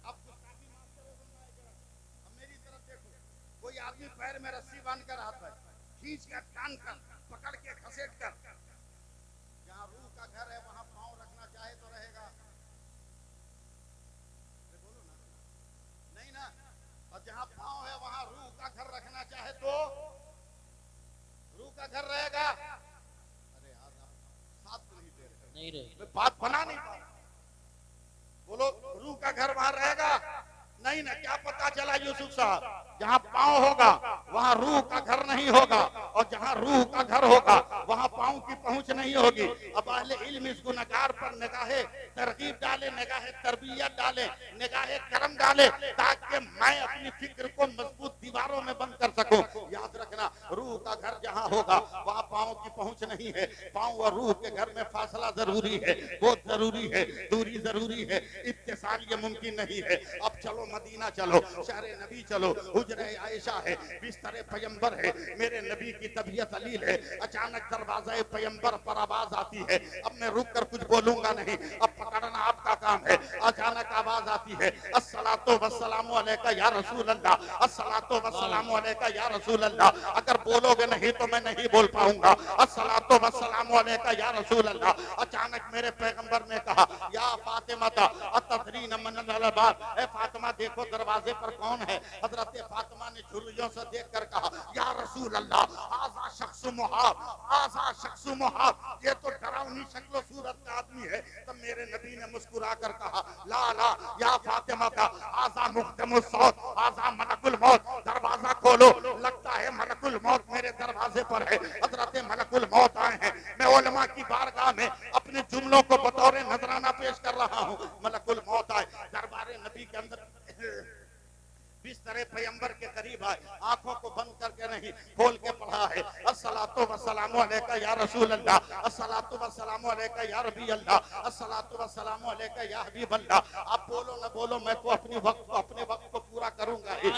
अब गुस्ताखी माफ करो, अब मेरी तरफ देखो। कोई आदमी पैर में रस्सी बांध कर आता है, खींच कर, टान कर, पकड़ के, घसीट कर, जहाँ रूह का घर है वहां पांव रखना चाहे तो रहेगा? बोलो ना, नहीं ना। और जहाँ पांव है वहां रूह का घर रखना चाहे तो रूह का घर रहेगा? अरे यार साथ नहीं दे रहे, नहीं रहे, बात बना नहीं पा। बोलो, रूह का घर वहां रहेगा? नहीं ना। क्या पता चला यूसुफ साहब, जहाँ पांव होगा वहां रूह का घर नहीं होगा, और जहाँ रूह का घर होगा वहां पांव की पहुंच नहीं होगी। अब अहले इल्म इस गुनहगार पर निगाहे तरगीब डाले, निगाहे तरबियत डाले, निगाहे करम डाले, ताकि मैं अपनी फिक्र को मजबूत दीवारों में बंद कर सकूं। याद रखना, रूह का घर जहाँ होगा वहां पांव की पहुंच नहीं है। पांव और रूह के घर में फासला जरूरी है, बहुत जरूरी है, दूरी जरूरी है, इत्तिसाल ये मुमकिन नहीं है। अब चलो मदीना चलो, शहर नबी चलो, हुजरे आयशा है, बिस्तर पैगंबर है, मेरे नबी की तबीयत अलील है। अचानक दरवाज़े पैगंबर पर आवाज आती है। अब मैं रुक कर कुछ बोलूंगा नहीं, अब पकड़ना आपका काम है। अचानक आवाज आती है, अस्सलातु वस्सलामु अलैका या रसूल अल्लाह, अस्सलातु वस्सलामु अलैका या रसूल अल्लाह। अगर बोलोगे नहीं तो मैं नहीं बोल पाऊंगा। अस्सलातु वस्सलामु अलैका या रसूल अल्लाह। अचानक मेरे पैगंबर ने कहा, या फातिमा अतदरीन मन अल-बाब, ए फातिमा देखो दरवाजे पर कौन है? हजरत फातिमा ने झुर्रियों से देखकर कहा, या रसूल अल्लाह, आजा शख्स मुहाब, आजा शख्स मुहाब, ये तो डरावनी शक्ल सूरत का आदमी है। तब मेरे नबी ने मुस्कुरा कर कहा, ला ला या फातिमा का, आजा मुख्तमुस सौत, आजा मलकुल मौत, दरवाजा खोलो, लगता है मलकुल मौत मेरे दरवाजे पर है। हजरत मलकुल मौत आए हैं। मैं उलमा की बारगाह में अपने जुमलों को बतौर नजराना पेश कर रहा हूँ। मलकुल मौत आए, दरबार नबी के अंदर बिस्तरे पैगंबर के करीब आए, आंखों को बंद करके नहीं खोल के पढ़ा है, अस्सलातु वस्सलामु अलैका या रसूल अल्लाह, अस्सलातु वस्सलामु अलैका या रबी अल्लाह, अस्सलातु वस्सलामु अलैका या हबीब अल्लाह। आप बोलो ना बोलो, मैं तो अपने वक्त को पूरा करूंगा ही,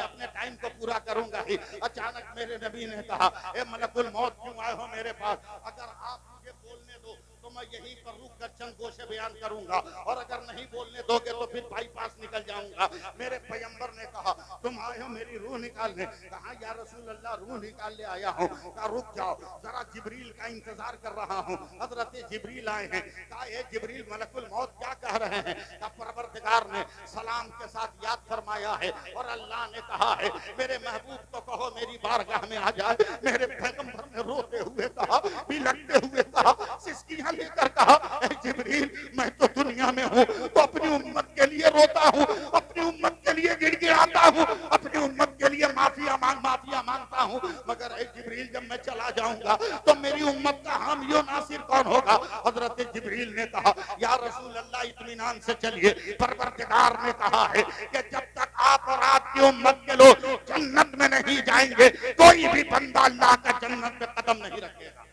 अपने टाइम को पूरा करूंगा ही। अचानक मेरे नबी ने कहा, ए मलकुल मौत क्यों आए हो मेरे पास? अगर आप मुझे बोलने दो तो मैं यहीं पर रुक कर चंद गोशे बयान करूंगा, और अगर नहीं बोलने दोगे तो फिर बाईपास निकल जाऊंगा। मेरे पैगंबर ने कहा, तुम आए हो मेरी रूह निकालने? कहा, या रसूल अल्लाह, रूह निकालने आया हूँ। कहा, रुक जाओ जरा, जिब्रील का इंतजार कर रहा हूँ। हजरत जिब्रील आए हैं। कहा, ए जिब्रील, मलकुल मौत क्या कह रहे हैं? कहा, परवरदिगार ने सलाम के साथ याद फरमाया है, और अल्लाह ने कहा है मेरे महबूब को कहो मेरी बारगाह में आ जाए। मेरे पैगंबर ने रोते हुए कहा, बिलखते हुए कहा, सिसकियां लेकर कहा, ए जिब्रील, मैं तो दुनिया में हूँ तो अपनी उम्मत के लिए रोता हूँ, अपनी उम्मत के लिए गिड़गिड़ाता हूँ, अपनी उम्मत के लिए माफिया मांगता हूँ, मगर ए जिब्रील जब मैं चला जाऊंगा तो मेरी उम्मत का हामी और नासिर कौन होगा? हजरत जिब्रील ने कहा, या रसूल अल्लाह, इत्मीनान से चलिए। परवरदिगार ने कहा है कि जब तक आप और आपकी उम्मत के लोग जन्नत में नहीं जाएंगे, कोई भी बंदा अल्लाह का जन्नत में कदम नहीं रखेगा,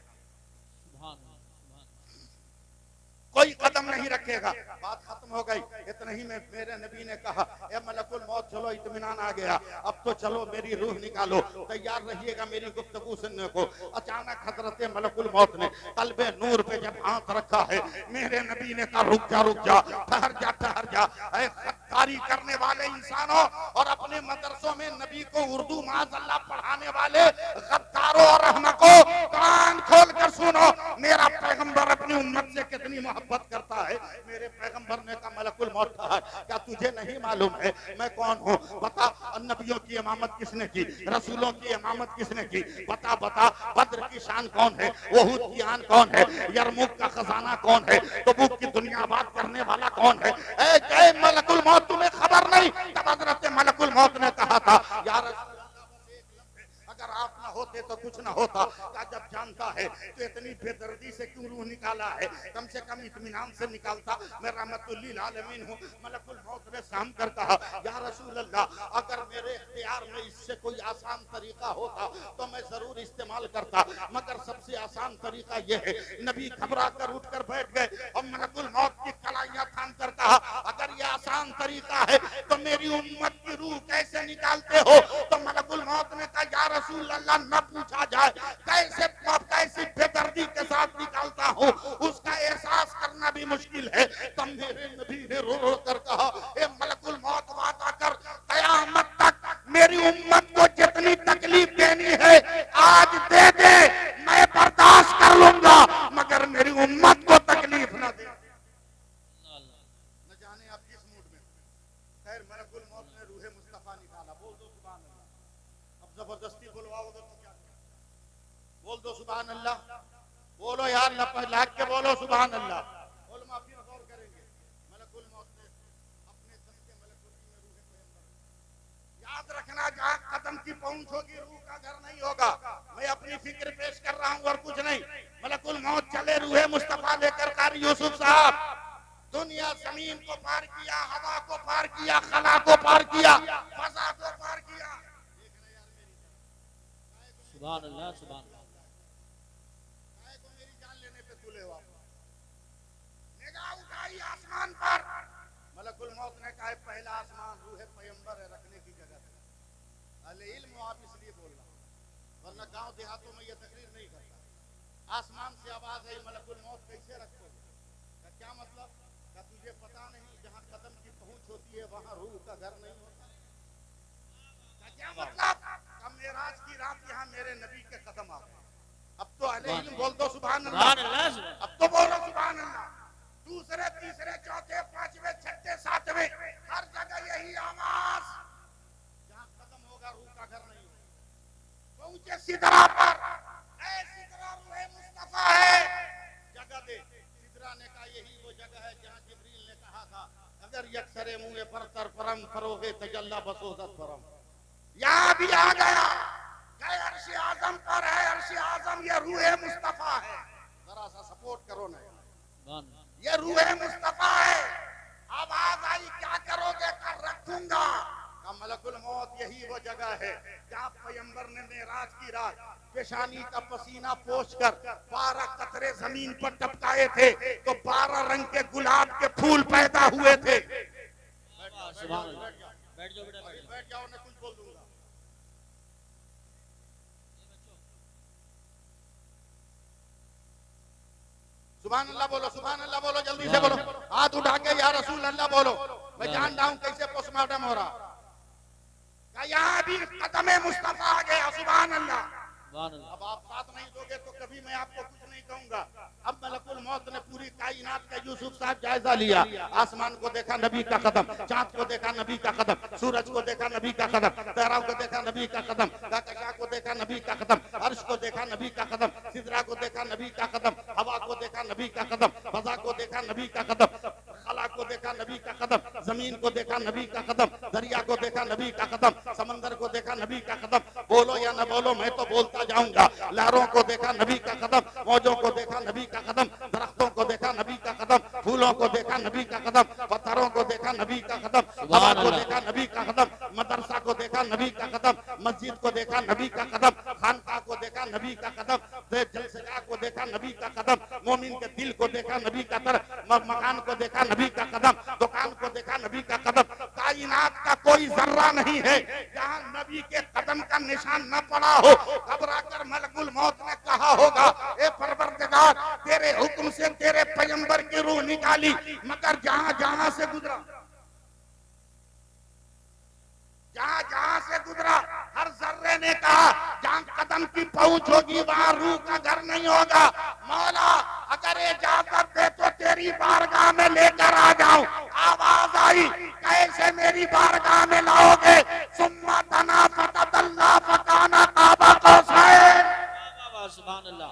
कोई कदम नहीं रखेगा। बात खत्म हो गई। इतना ही में मेरे नबी ने कहा, ए मलकुल मौत, चलो इत्मीनान आ गया, अब तो चलो मेरी रूह निकालो, तैयार रहिएगा मेरी गुफ्तगू सुनने को। अचानक हजरत मलकुल मौत ने कल्बे नूर पे जब हाथ रखा है, मेरे नबी ने कहा, रुक जा, ठहर जा, ऐ खत्तारी करने वाले इंसानों और अपने मदरसों में नबी को उर्दू माज़अल्लाह पढ़ाने वाले गद्दारों और अहमकों, कान खोल कर सुनो, मेरा पैगंबर अपनी उम्मत से कितनी मोहब्बत करता है। मेरे पैगंबर ने कहा, मलकुल मौत कहा, क्या तुझे नहीं मालूम है मैं कौन हूँ? बता, नबियों की इमामत किसने की? रसूलों की इमामत किसने की? बता, बद्र की शान कौन है? वहूद की आन कौन है? यरमुक का खजाना कौन है? तबूक की दुनिया आबाद करने वाला कौन है? ए मलकुल मौत, तुम्हें खबर नहीं? तब हजरत मलकुल मौत ने कहा था, यार अगर आप ना होते तो कुछ ना होता। क्या जब जानता है तो इतनी बेदर्दी से क्यों रूह निकाला है? कम से कम इत्मीनान से निकालता। मैं रहमतुल लिल आलमीन हूँ। मलकुल मौत ने साम कर कहा, या रसूल अल्लाह, अगर मेरे इख्तियार में इससे कोई आसान तरीका होता तो मैं जरूर इस्तेमाल करता, मगर सबसे आसान तरीका यह है। नबी घबरा कर उठ कर बैठ गए और मलकुल मौत की कलाइयां थाम कर कहा, अगर यह आसान तरीका है तो मेरी उम्मत की रूह कैसे निकालते हो? तो मलकुल मौत ने कहा, या रसूल अल्लाह, न पूछा जाए, कैसे अब कैसी बेदर्दी के साथ निकालता हूँ उसका एहसास करना भी मुश्किल है। तब मेरे नबी ने रो रो कर कहा, ए मलकुल मौत, वादा कर कयामत तक मेरी उम्मत को जितनी तकलीफ देनी है आज दे दे, मैं बर्दाश्त कर लूंगा, मगर मेरी उम्मत को तकलीफ ना दे। न जाने आप किस मूड में। खैर मलकुल मौत ने रूहे मुस्तफा निकाला। बोल दो सुभान अल्लाह। अब जबरदस्ती बुलवाओगे तो क्या? बोल दो सुभान अल्लाह। बोलो यार, लाख के बोलो सुभान अल्लाह। उलमा फिर गौर करेंगे। मलकुल मौत ने अपने दम के मलकुल में रूह पैगंबर, याद रखना जहां कदम की पहुंच होगी रूह का घर नहीं होगा। मैं अपनी फिक्र पेश कर रहा हूं और कुछ नहीं। मलकुल मौत चले रूह मुस्तफा लेकर कारी यूसुफ साहब, दुनिया जमीन को पार किया, हवा को पार किया, खला को पार किया, फजा को पार किया। सुभान अल्लाह, सुभान अल्लाह। को मेरी जान लेने पे तुले हो आप। निगाह उठाई आसमान पर। मलकुल मौत ने कहा पहला आसमान रूह पैगंबर है, रखने की जगह है। अले इल्म आप इसलिए बोल रहा हूं, वरना गांव देहातों में यह तकरीर नहीं करता। आसमान से आवाज आई, मलकुल मौत कैसे रखोगे? क्या मतलब? क्या तुझे पता नहीं जहां कदम की पहुंच होती है वहां रूह का घर नहीं होता? क्या मतलब? मेराज की रात यहाँ मेरे नबी के कदम आ गए। अब तो अहले इल्म बोल दो सुभान अल्लाह। अब तो बोलो सुभान अल्लाह। दूसरे, तीसरे, चौथे, पांचवे, छठे, सातवें, हर जगह यही आवाज, जहाँ कदम होगा रूह का घर नहीं होगा। पहुंचे सिदरा पर, सिदरा रूह मुस्तफा है, जगह दे। सिदरा ने कहा यही वो जगह है जहाँ जिब्रील ने कहा था अगर यकसरे मुँह पर तर परम फरोगे तजल्ला बसोदत परम। यहाँ भी आ गया, गए अर्श आजम पर है। अर्श आजम ये रूह मुस्तफा है। जरा सा सपोर्ट करो ना, ये रूह मुस्तफा है। आवाज आई क्या करोगे? कर रखूंगा। का मलकुल मौत यही वो जगह है जहाँ पैगंबर ने मेराज की रात पेशानी का पसीना पोंछ कर 12 कतरे जमीन पर टपकाए थे तो 12 रंग के गुलाब के फूल पैदा हुए थे। बैठ जाओ, मैं कुछ बोल दूंगा। सुभान अल्लाह बोलो, सुभान अल्लाह बोलो, जल्दी से बोलो, हाथ उठा के या रसूल अल्लाह बोलो। मैं जान रहा हूं कैसे पोस्टमार्टम हो रहा। यहाँ भी कदमे मुस्तफा आ गया। सुभान अल्लाह। अब आप साथ नहीं दोगे तो कभी मैं आपको कुछ नहीं कहूंगा। अब मलकुल मौत ने पूरी कायनात का यूसुफ साहब जायजा लिया। आसमान को देखा नबी का कदम, चांद को देखा नबी का कदम, सूरज को देखा नबी का कदम, तारों को देखा नबी का कदम, कहकशां को देखा नबी का कदम, अर्श को देखा नबी का कदम, सिदरा को देखा नबी का कदम, हवा को देखा नबी का कदम, फजा को देखा नबी का कदम, खला को देखा नबी का कदम, जमीन को देखा नबी का कदम, दरिया को देखा नबी का कदम, समंदर को देखा नबी का कदम। बोलो या न बोलो, मैं तो बोलता जाऊंगा। लहरों को देखा नबी का कदम, मौजों को देखा नबी का कदम, दरख्तों को देखा नबी का कदम, फूलों को देखा नबी का कदम, पत्थरों को देखा नबी का कदम, हवा को देखा नबी का कदम, मदरसा को देखा नबी का कदम, मस्जिद को देखा नबी का कदम, खानका को देखा नबी का कदम, जलसगा को देखा नबी का कदम, मोमिन के दिल को देखा नबी का कदम, मकान को देखा नबी का कदम, दुकान को देखा नबी का कदम। कायनात का कोई जर्रा नहीं है जहाँ नबी के कदम का निशान न पड़ा हो। घबराकर मलकुल मौत ने कहा होगा, ए परवरदिगार, तेरे हुक्म से तेरे पैगंबर की रूह निकाली, मगर जहां जहां से गुजरा, जहां जहां से गुजरा, हर जर्रे ने कहा जहां कदम की पहुंच होगी वहां रूह का घर नहीं होगा। मौला अगर इजाजत दे तो तेरी बारगाह में लेकर आ जाऊं। आवाज आई, कैसे मेरी बारगाह में लाओगे? सुम्मा तना फतदल्ला फकाना काबा कौसैन। सुभान अल्लाह,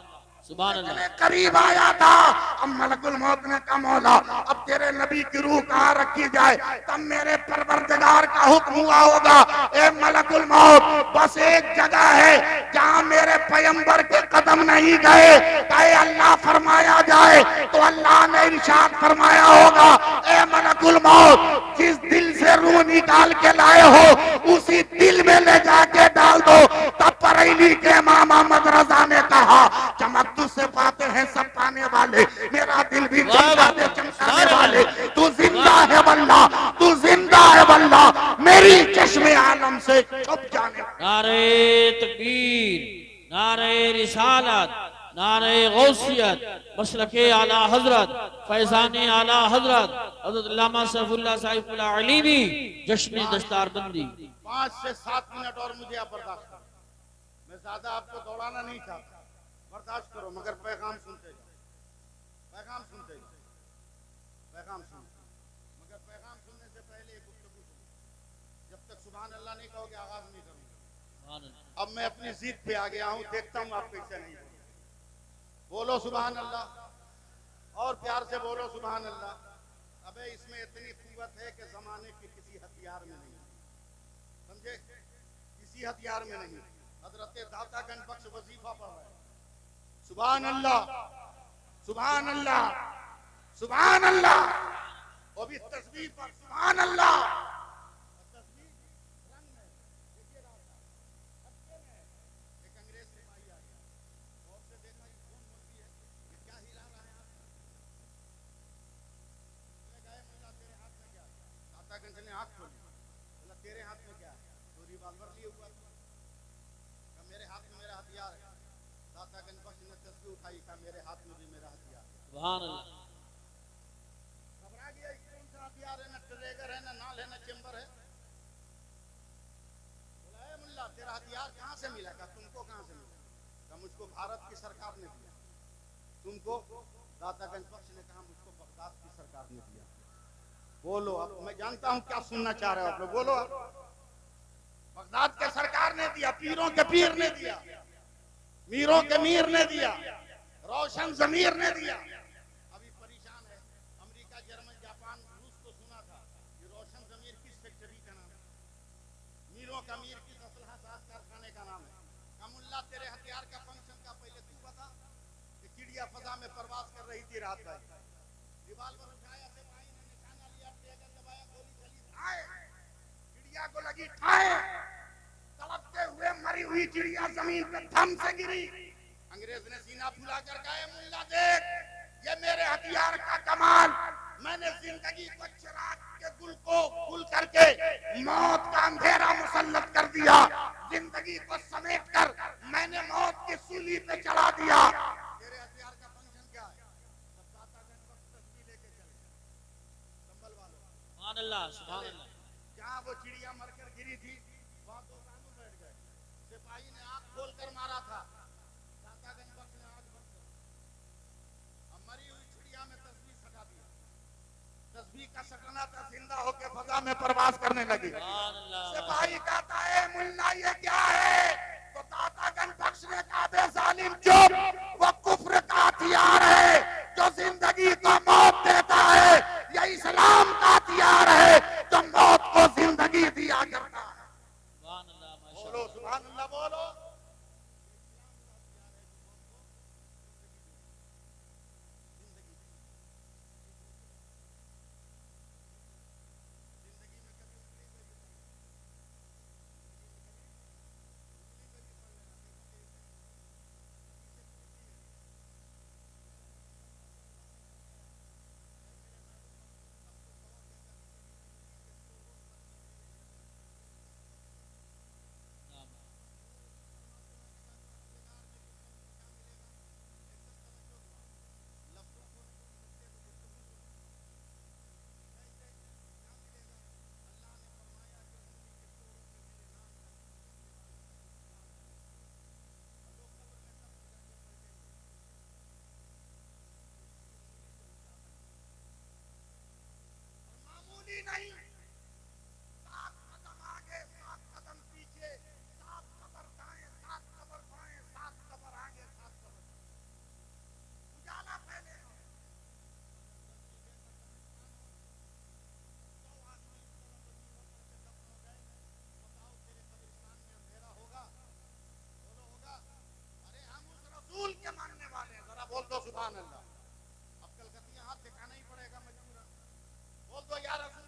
सुभान अल्लाह। करीब आया था। अब मलकुल मौत ने कहा मौला अब तेरे नबी की रूह कहाँ रखी जाए? तब मेरे परवरदिगार का हुक्म हुआ होगा, ए मलकुल मौत, बस एक जगह है जहाँ मेरे पैगंबर के कदम नहीं गए। कहे अल्लाह फरमाया जाए तो अल्लाह ने इरशाद फरमाया होगा, ए मलकुल मौत, जिस दिल से रूह निकाल के लाए हो उसी दिल में ले जाके डाल दो। तब बरेली के इमाम अहमद रजा ने कहा, चमक तुझसे पाते हैं सब पाने वाले, मेरा दिल भी चमकाने वाले, तू जिंदा है वल्लाह, तू जिंदा है वल्लाह, मेरी चश्मे आलम से छुप जाने। नारे तकबीर, नारे रिसालत, नारे गौसियत, मसलके आला हजरत, फैजान आला हजरत हजरत अल्लामा सैफुल्लाह साहिबुल्लाह अलीवी जश्न दस्तारबंदी। 5 से 7 मिनट और मुझे आप बर्दाश्त करो। मैं ज्यादा आपको दौड़ाना नहीं चाहता, बर्दाश्त करो, मगर पैगाम सुनते जाओ, पैगाम सुनते जाओ, पैगाम सुनते, मगर पैगाम सुनने से पहले एक गुफ्तगू सुनो। जब तक सुभान अल्लाह नहीं कहोगे आगाज नहीं करूंगा। अब मैं अपनी जिद पे आ गया हूं, देखता हूं आप कैसे नहीं बोलो सुभान अल्लाह, और प्यार से बोलो सुभान अल्लाह। अबे इसमें इतनी कुव्वत है कि जमाने के किसी हथियार में नहीं, समझे, किसी हथियार में नहीं। हजरत दातागंज बख्श वजीफा पढ़ रहे हैं, सुभान अल्लाह सुभान अल्लाह सुभान अल्लाह, वो भी तस्बीह पर सुभान अल्लाह। तस्बीह रंग में देखिएगा, अच्छे में एक अंग्रेज सिपाही आ गया, और से देखा ये कौन मुल्की है, ये क्या हिला रहा है हाथ में? गए मुल्ला तेरे हाथ में क्या? दातागंज ने आंख खोली, बोला तेरे हाथ में क्या है? तो रिवॉल्वर लिए हुआ था। मेरे हाथ में मेरा हथियार है। दातागंज बख्श ने तस्बीह उठाई, कहा मेरे हाथ में भी मेरा हथियार है। सुभान अल्लाह। घबरा गया, कौन सा हथियार है? न ट्रेगर है, न नाल है, न चेंबर है। बोला ए मुल्ला तेरा हथियार कहां से मिला? कहा तुमको कहां से मिला? कहा मुझको भारत की सरकार ने दिया। तुमको? दातागंज बख्श ने कहा मुझको बगदाद की सरकार ने दिया। बोलो, अब मैं जानता हूं क्या सुनना चाह रहे हो आप लोग, बोलो। बगदाद के सरकार ने दिया, पीरों के पीर ने दिया, मीरों के मीर ने दिया, रोशन जमीर ने दिया। अभी परेशान है अमेरिका, जर्मन, जापान, रूस को सुना था कि रोशन जमीर किस फैक्ट्री का नाम है, मीरों का मीर किस असलहा साज कारखाने का नाम है। कमुल्ला तेरे हथियार का फंक्शन का पहले तू बता। कि चिड़िया फजा में परवाज कर रही थी रात भर, रिवाल्वर उठाया, सिपाही ने निशाना लिया, ट्रिगर दबाया, गोली चली, ठाए, चिड़िया को लगी ठाए, तड़पते हुए मरी हुई चिड़िया जमीन पे थम से गिरी। अंग्रेज ने सीना फुला कर कहा मुल्ला देख, ये मेरे हथियार का कमाल, मैंने जिंदगी को चिराग के गुल को गुल करके मौत का अंधेरा मुसल्लत कर दिया, जिंदगी को समेट कर मैंने मौत की सूली पे चढ़ा दिया। तेरे हथियार का फंक्शन क्या है? जब दातागंज बख्श तस्बीह लेके चले, संभल वालों, सुभान अल्लाह सुभान अल्लाह। जहां वो चिड़िया मरकर गिरी थी वहां दो रानू बैठ गए, सिपाही ने आंख खोलकर मारा था, दातागंज बख्श ने आंख बंद कर, अब मरी हुई चिड़िया में तस्बीह सटा दिया। तस्बीह का सटना था, जिंदा होकर फजा में परवाज करने लगी। सिपाही कहता है मुल्ला ये क्या है? तो दातागंज बख्श ने कहा बे जालिम चुप, वो कुफ्र का हथियार है जो जिंदगी को मौत देता है, ये इस्लाम का हथियार है जो मौत को जिंदगी दिया करता है। सुभान अल्लाह माशाअल्लाह। बोलो सुभान अल्लाह, बोलो। नहीं, 7 कदम आगे 7 कदम पीछे, 7 कदम दाएं 7 कदम बाएं, 7 कदम आगे 7 कदम उजाला फैले। बताओ तेरे कब्रिस्तान में अंधेरा होगा? बोलो होगा? अरे हम उस रसूल के मानने वाले हैं, जरा बोल दो सुभान अल्लाह। अब कलकतिया हाथ दिखाना ही पड़ेगा मजबूरन, बोल दो या रसूल।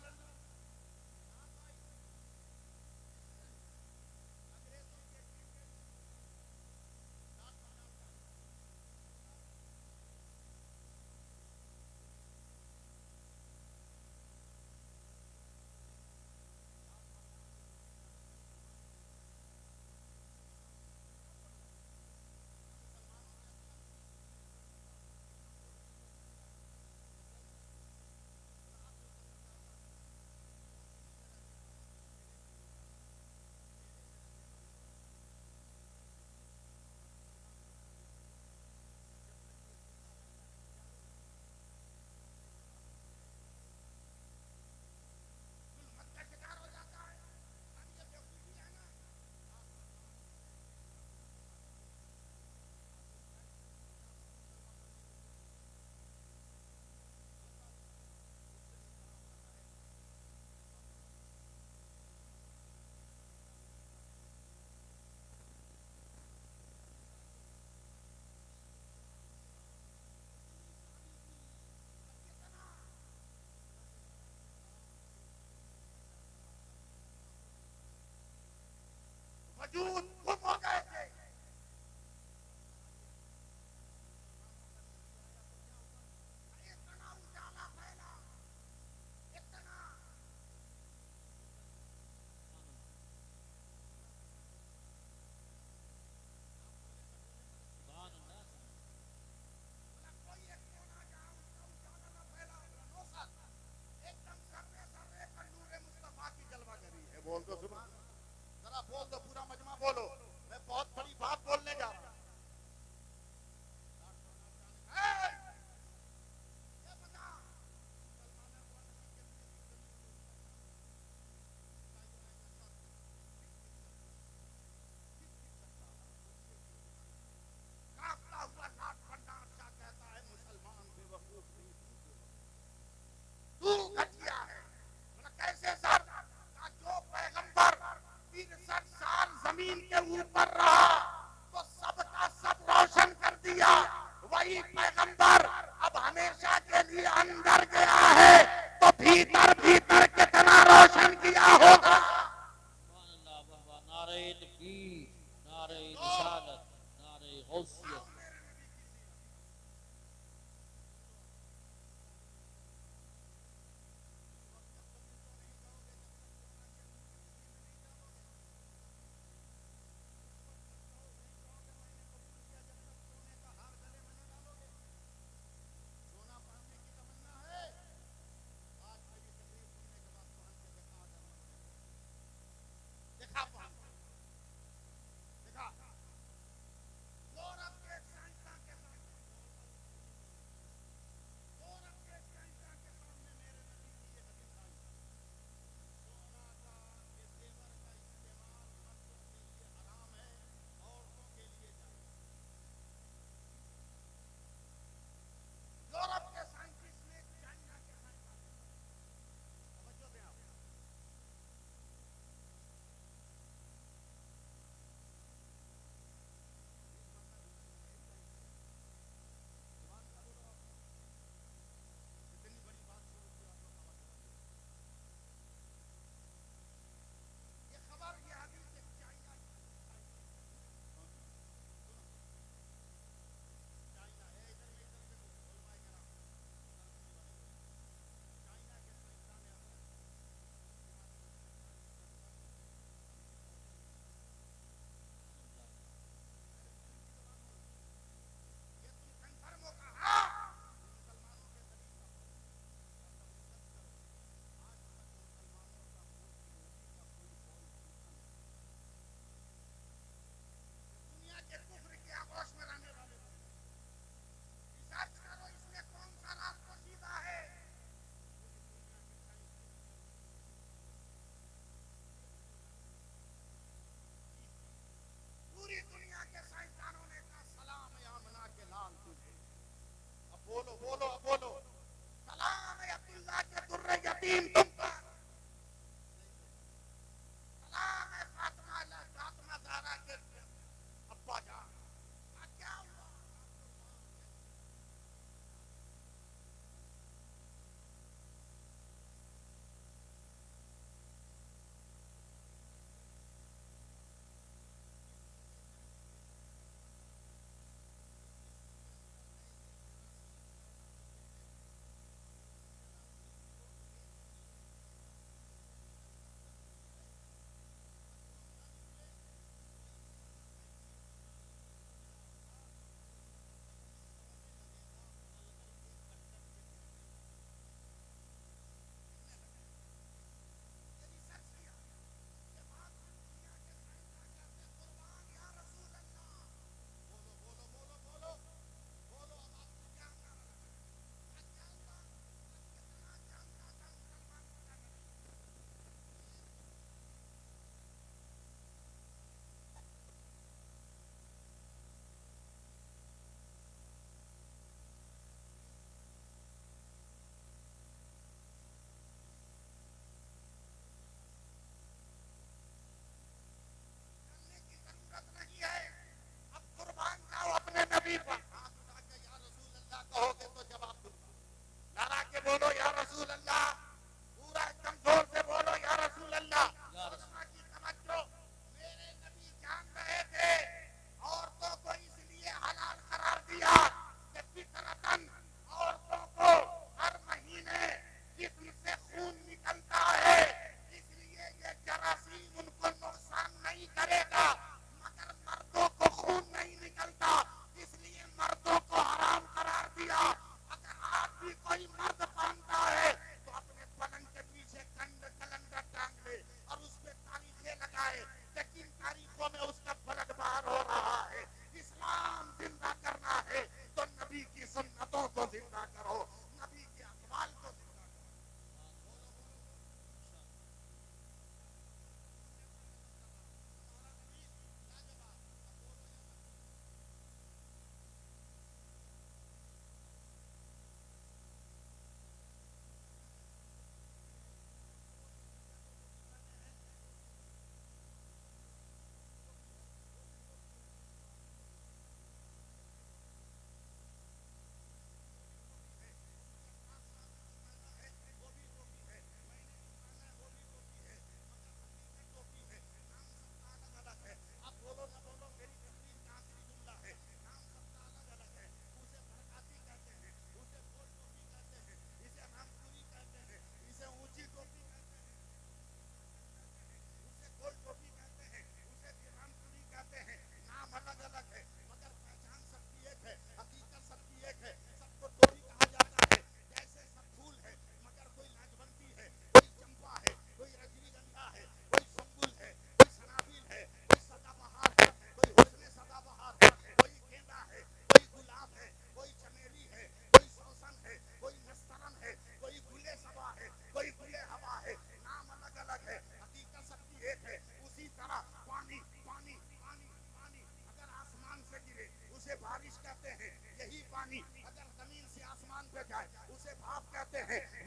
वजूद गुम हो गए थे। इतना उजाला फैला, इतना कोई एक कोना जहां उसका उजाला न फैला, नौसत एकदम सर्रे सर्रे पर नूरे मुस्तफा की जलवा गरी है। बोल दो सुभान अल्लाह, जरा बोल दो, पूरा मजमा बोलो। मैं बहुत बड़ी बात बोलने जा रहा हूं। ये बता, कांपता हुआ लाट भंडार क्या कहता है, मुसलमान बेवकूफ नहीं, तू घटिया है। बोला कैसे सर? कहा जो पैगंबर 63 साल जमीन के ऊपर रहा तो सबका सब रोशन कर दिया, वही पैगंबर अब हमेशा के लिए अंदर गया है तो भीतर भीतर कितना रोशन किया होगा। नारे तकबीर, नारे रिसालत, नारे गौसियत। सोना पहनने की तमन्ना है, आज भाई तकलीफ सुनने के बाद पहन के दिखा दो।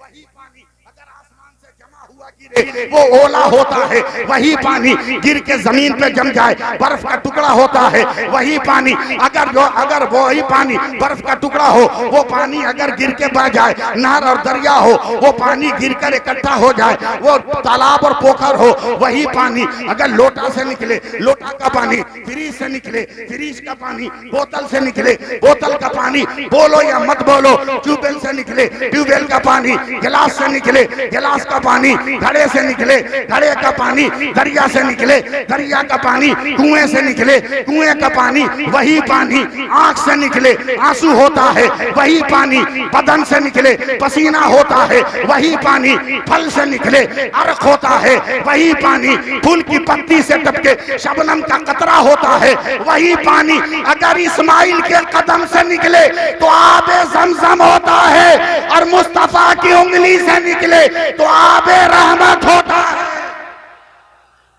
वही पानी अगर आसमान से जमा हुआ गिरे वो ओला होता है, वही पानी गिर के जमीन पे जम जाए बर्फ का टुकड़ा होता है, वही पानी अगर वही पानी बर्फ का टुकड़ा हो, वो पानी अगर गिर के बह जाए नहर और दरिया हो, वो पानी गिर कर इकट्ठा हो जाए, वो तालाब और पोखर हो, वही पानी अगर लोटा से निकले, लोटा का पानी फ्रीज से निकले, फ्रीज का पानी बोतल से निकले, बोतल का पानी बोलो या मत बोलो ट्यूबवेल से निकले, ट्यूबवेल का पानी गिलास से निकले, गिलास का पानी घड़े से निकले, घड़े का पानी दरिया से निकले, दरिया का पानी कुएं से निकले, कुएं का पानी वही पानी आंख से निकले आंसू होता है, वही पानी बदन से निकले पसीना होता है, वही पानी फल से निकले अर्क होता है, वही पानी फूल की पत्ती से टपके शबनम का कतरा होता है, वही पानी अगर इस्माइल के कदम से निकले तो आबे ज़मज़म होता है, और मुस्तफा की उंगली से निकले तो आबे रहमत होता है।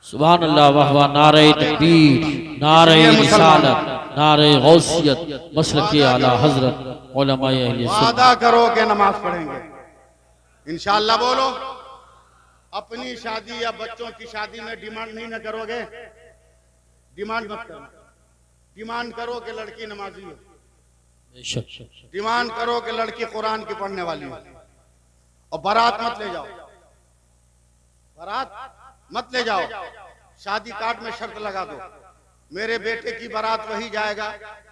सुभान अल्लाह वाह वाह, नारे तकबीर, नारे रिसालत, नारे गौसियत, मसलके आला हजरत उलमाए अहले सुन्नत। वादा करो कि नमाज पढ़ेंगे इंशाअल्लाह। बोलो अपनी शादी या बच्चों की शादी में डिमांड नहीं न करोगे, डिमांड मत करो, डिमांड करो कि लड़की नमाजी हो, डिमांड करो कि लड़की कुरान की पढ़ने वाली हो, और बारात मत ले जाओ, बारात मत ले जाओ, शादी कार्ड में शर्त लगा दो मेरे बेटे की बारात वही जाएगा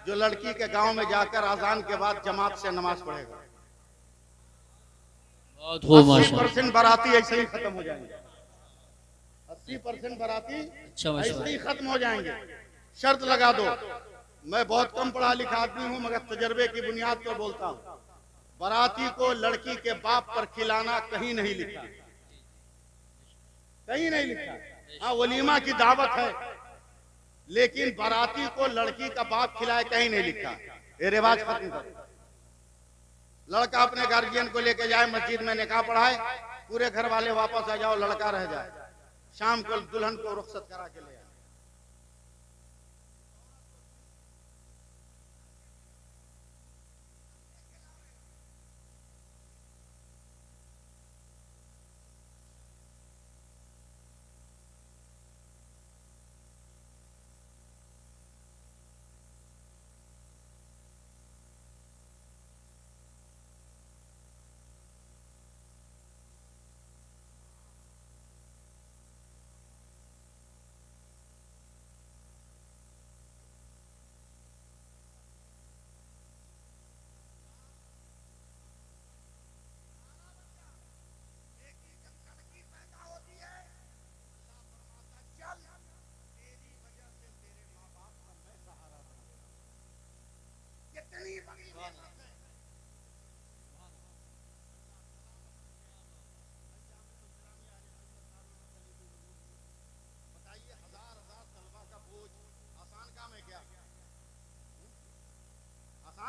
जो लड़की के गांव में जाकर अजान के बाद जमात से नमाज पढ़ेगा। 80% बाराती ऐसे ही खत्म हो जाएंगे, 80% बाराती ऐसे ही खत्म हो जाएंगे। शर्त लगा दो, मैं बहुत कम पढ़ा लिखा आदमी हूँ मगर तजर्बे की बुनियाद पर बोलता हूँ, बाराती को लड़की के बाप पर खिलाना कहीं नहीं लिखा, कहीं नहीं लिखा। हाँ वलीमा की दावत है लेकिन बाराती को लड़की का बाप खिलाए कहीं नहीं लिखा। ये रिवाज खत्म करो। लड़का अपने गार्जियन को लेके जाए मस्जिद में निकाह पढ़ाए, पूरे घर वाले वापस आ जाओ, लड़का रह जाए, शाम को दुल्हन को रुखसत करा के ले आए।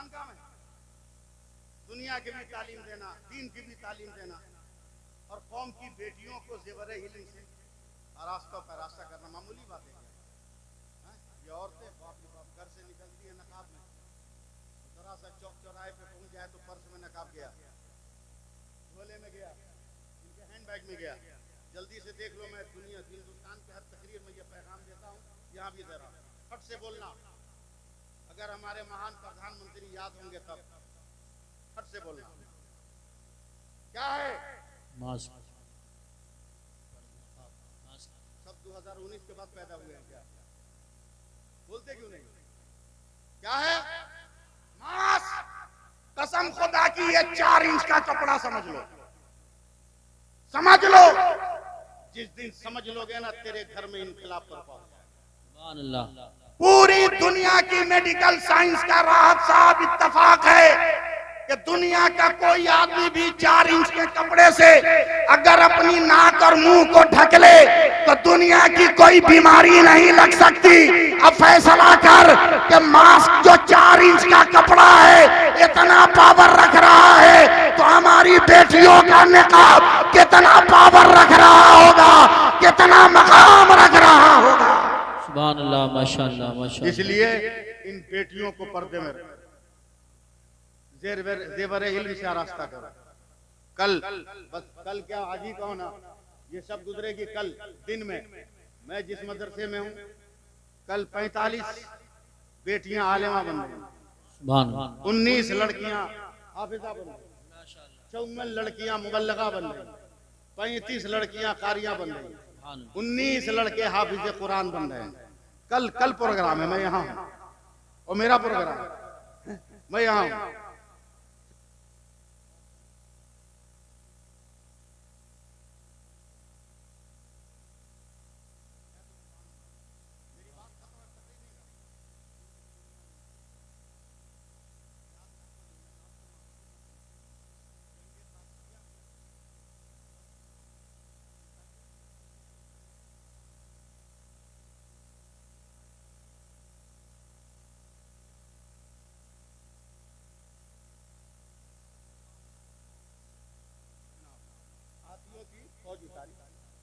काम है दुनिया की भी तालीम देना, दीन की भी तालीम देना, और कौम की बेटियों को जेवर हिलिंग से रास्तों पर रास्ता करना मामूली बात है। ये औरतें बाप रे बाप घर से निकलती है नकाब में, जरा सा चौक चौराहे पे पहुंच जाए तो पर्स में नकाब गया, झोले में गया, इनके हैंडबैग में गया। जल्दी से देख लो, मैं दुनिया हिंदुस्तान के हर तकरीर में ये पैगाम देता हूँ, यहाँ भी दे रहा हूँ, फट से बोलना। अगर हमारे महान प्रधानमंत्री याद होंगे तब फट से बोलना। क्या है मास्क? सब 2019 के बाद पैदा हुए हैं क्या? बोलते क्यों नहीं? क्या है? मास्क। कसम खुदा की ये 4 इंच का कपड़ा समझ लो, समझ लो। जिस दिन समझ लोगे ना तेरे घर में इनकलाब बर्पा हो जाएगा। पूरी दुनिया की मेडिकल साइंस का राहत साहब इत्तफाक है कि दुनिया का कोई आदमी भी 4 इंच के कपड़े से अगर अपनी नाक और मुंह को ढक ले तो दुनिया की कोई बीमारी नहीं लग सकती। अब फैसला कर कि मास्क जो 4 इंच का कपड़ा है इतना पावर रख रहा है तो हमारी बेटियों का निकाब कितना पावर रख रहा होगा, कितना मकाम रख रहा होगा। सुभान अल्लाह, माशाअल्लाह, माशाअल्लाह। इसलिए इन बेटियों को पर्दे में रखो, जेवर इल्म से रास्ता करो, कल बस कल क्या आज ही कहो ना, ये सब गुजरेगी कल दिन में। मैं जिस मदरसे में हूँ कल 45 बेटियां आलिमा बन गई, सुभान अल्लाह। 19 लड़कियां हाफिजा बन गई, 54 लड़कियां मुबल्लगा बन गई, 35 लड़कियां कारियां बन गई, 19 लड़के हाफिज कुरान बन रहे हैं। कल प्रोग्राम है, मैं यहाँ हूँ और मेरा प्रोग्राम है, मैं यहाँ हूँ।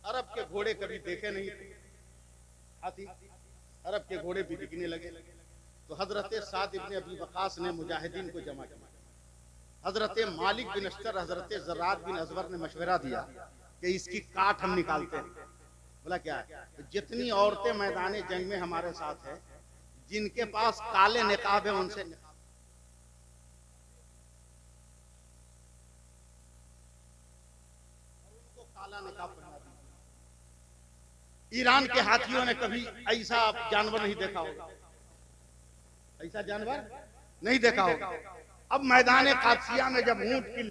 अरब के घोड़े कभी देखे नहीं थे, हाथी अरब के घोड़े भी दिखने लगे। तो हजरत साद इब्ने अबी वकास ने मुजाहिदीन को जमा किया। हजरत मालिक बिन अश्तर, हजरत ज़र्रात बिन अज़वर ने मशवरा दिया कि इसकी काट हम निकालते हैं। बोला क्या है? तो जितनी औरतें मैदान जंग में हमारे साथ है, जिनके पास काले निकाब है उनसे उनको काला निकाब पहना दिया। ईरान के हाथियों ने कभी ऐसा जानवर नहीं देखा होगा, ऐसा जानवर नहीं देखा होगा। अब मैदान कादसिया में जब ऊंट की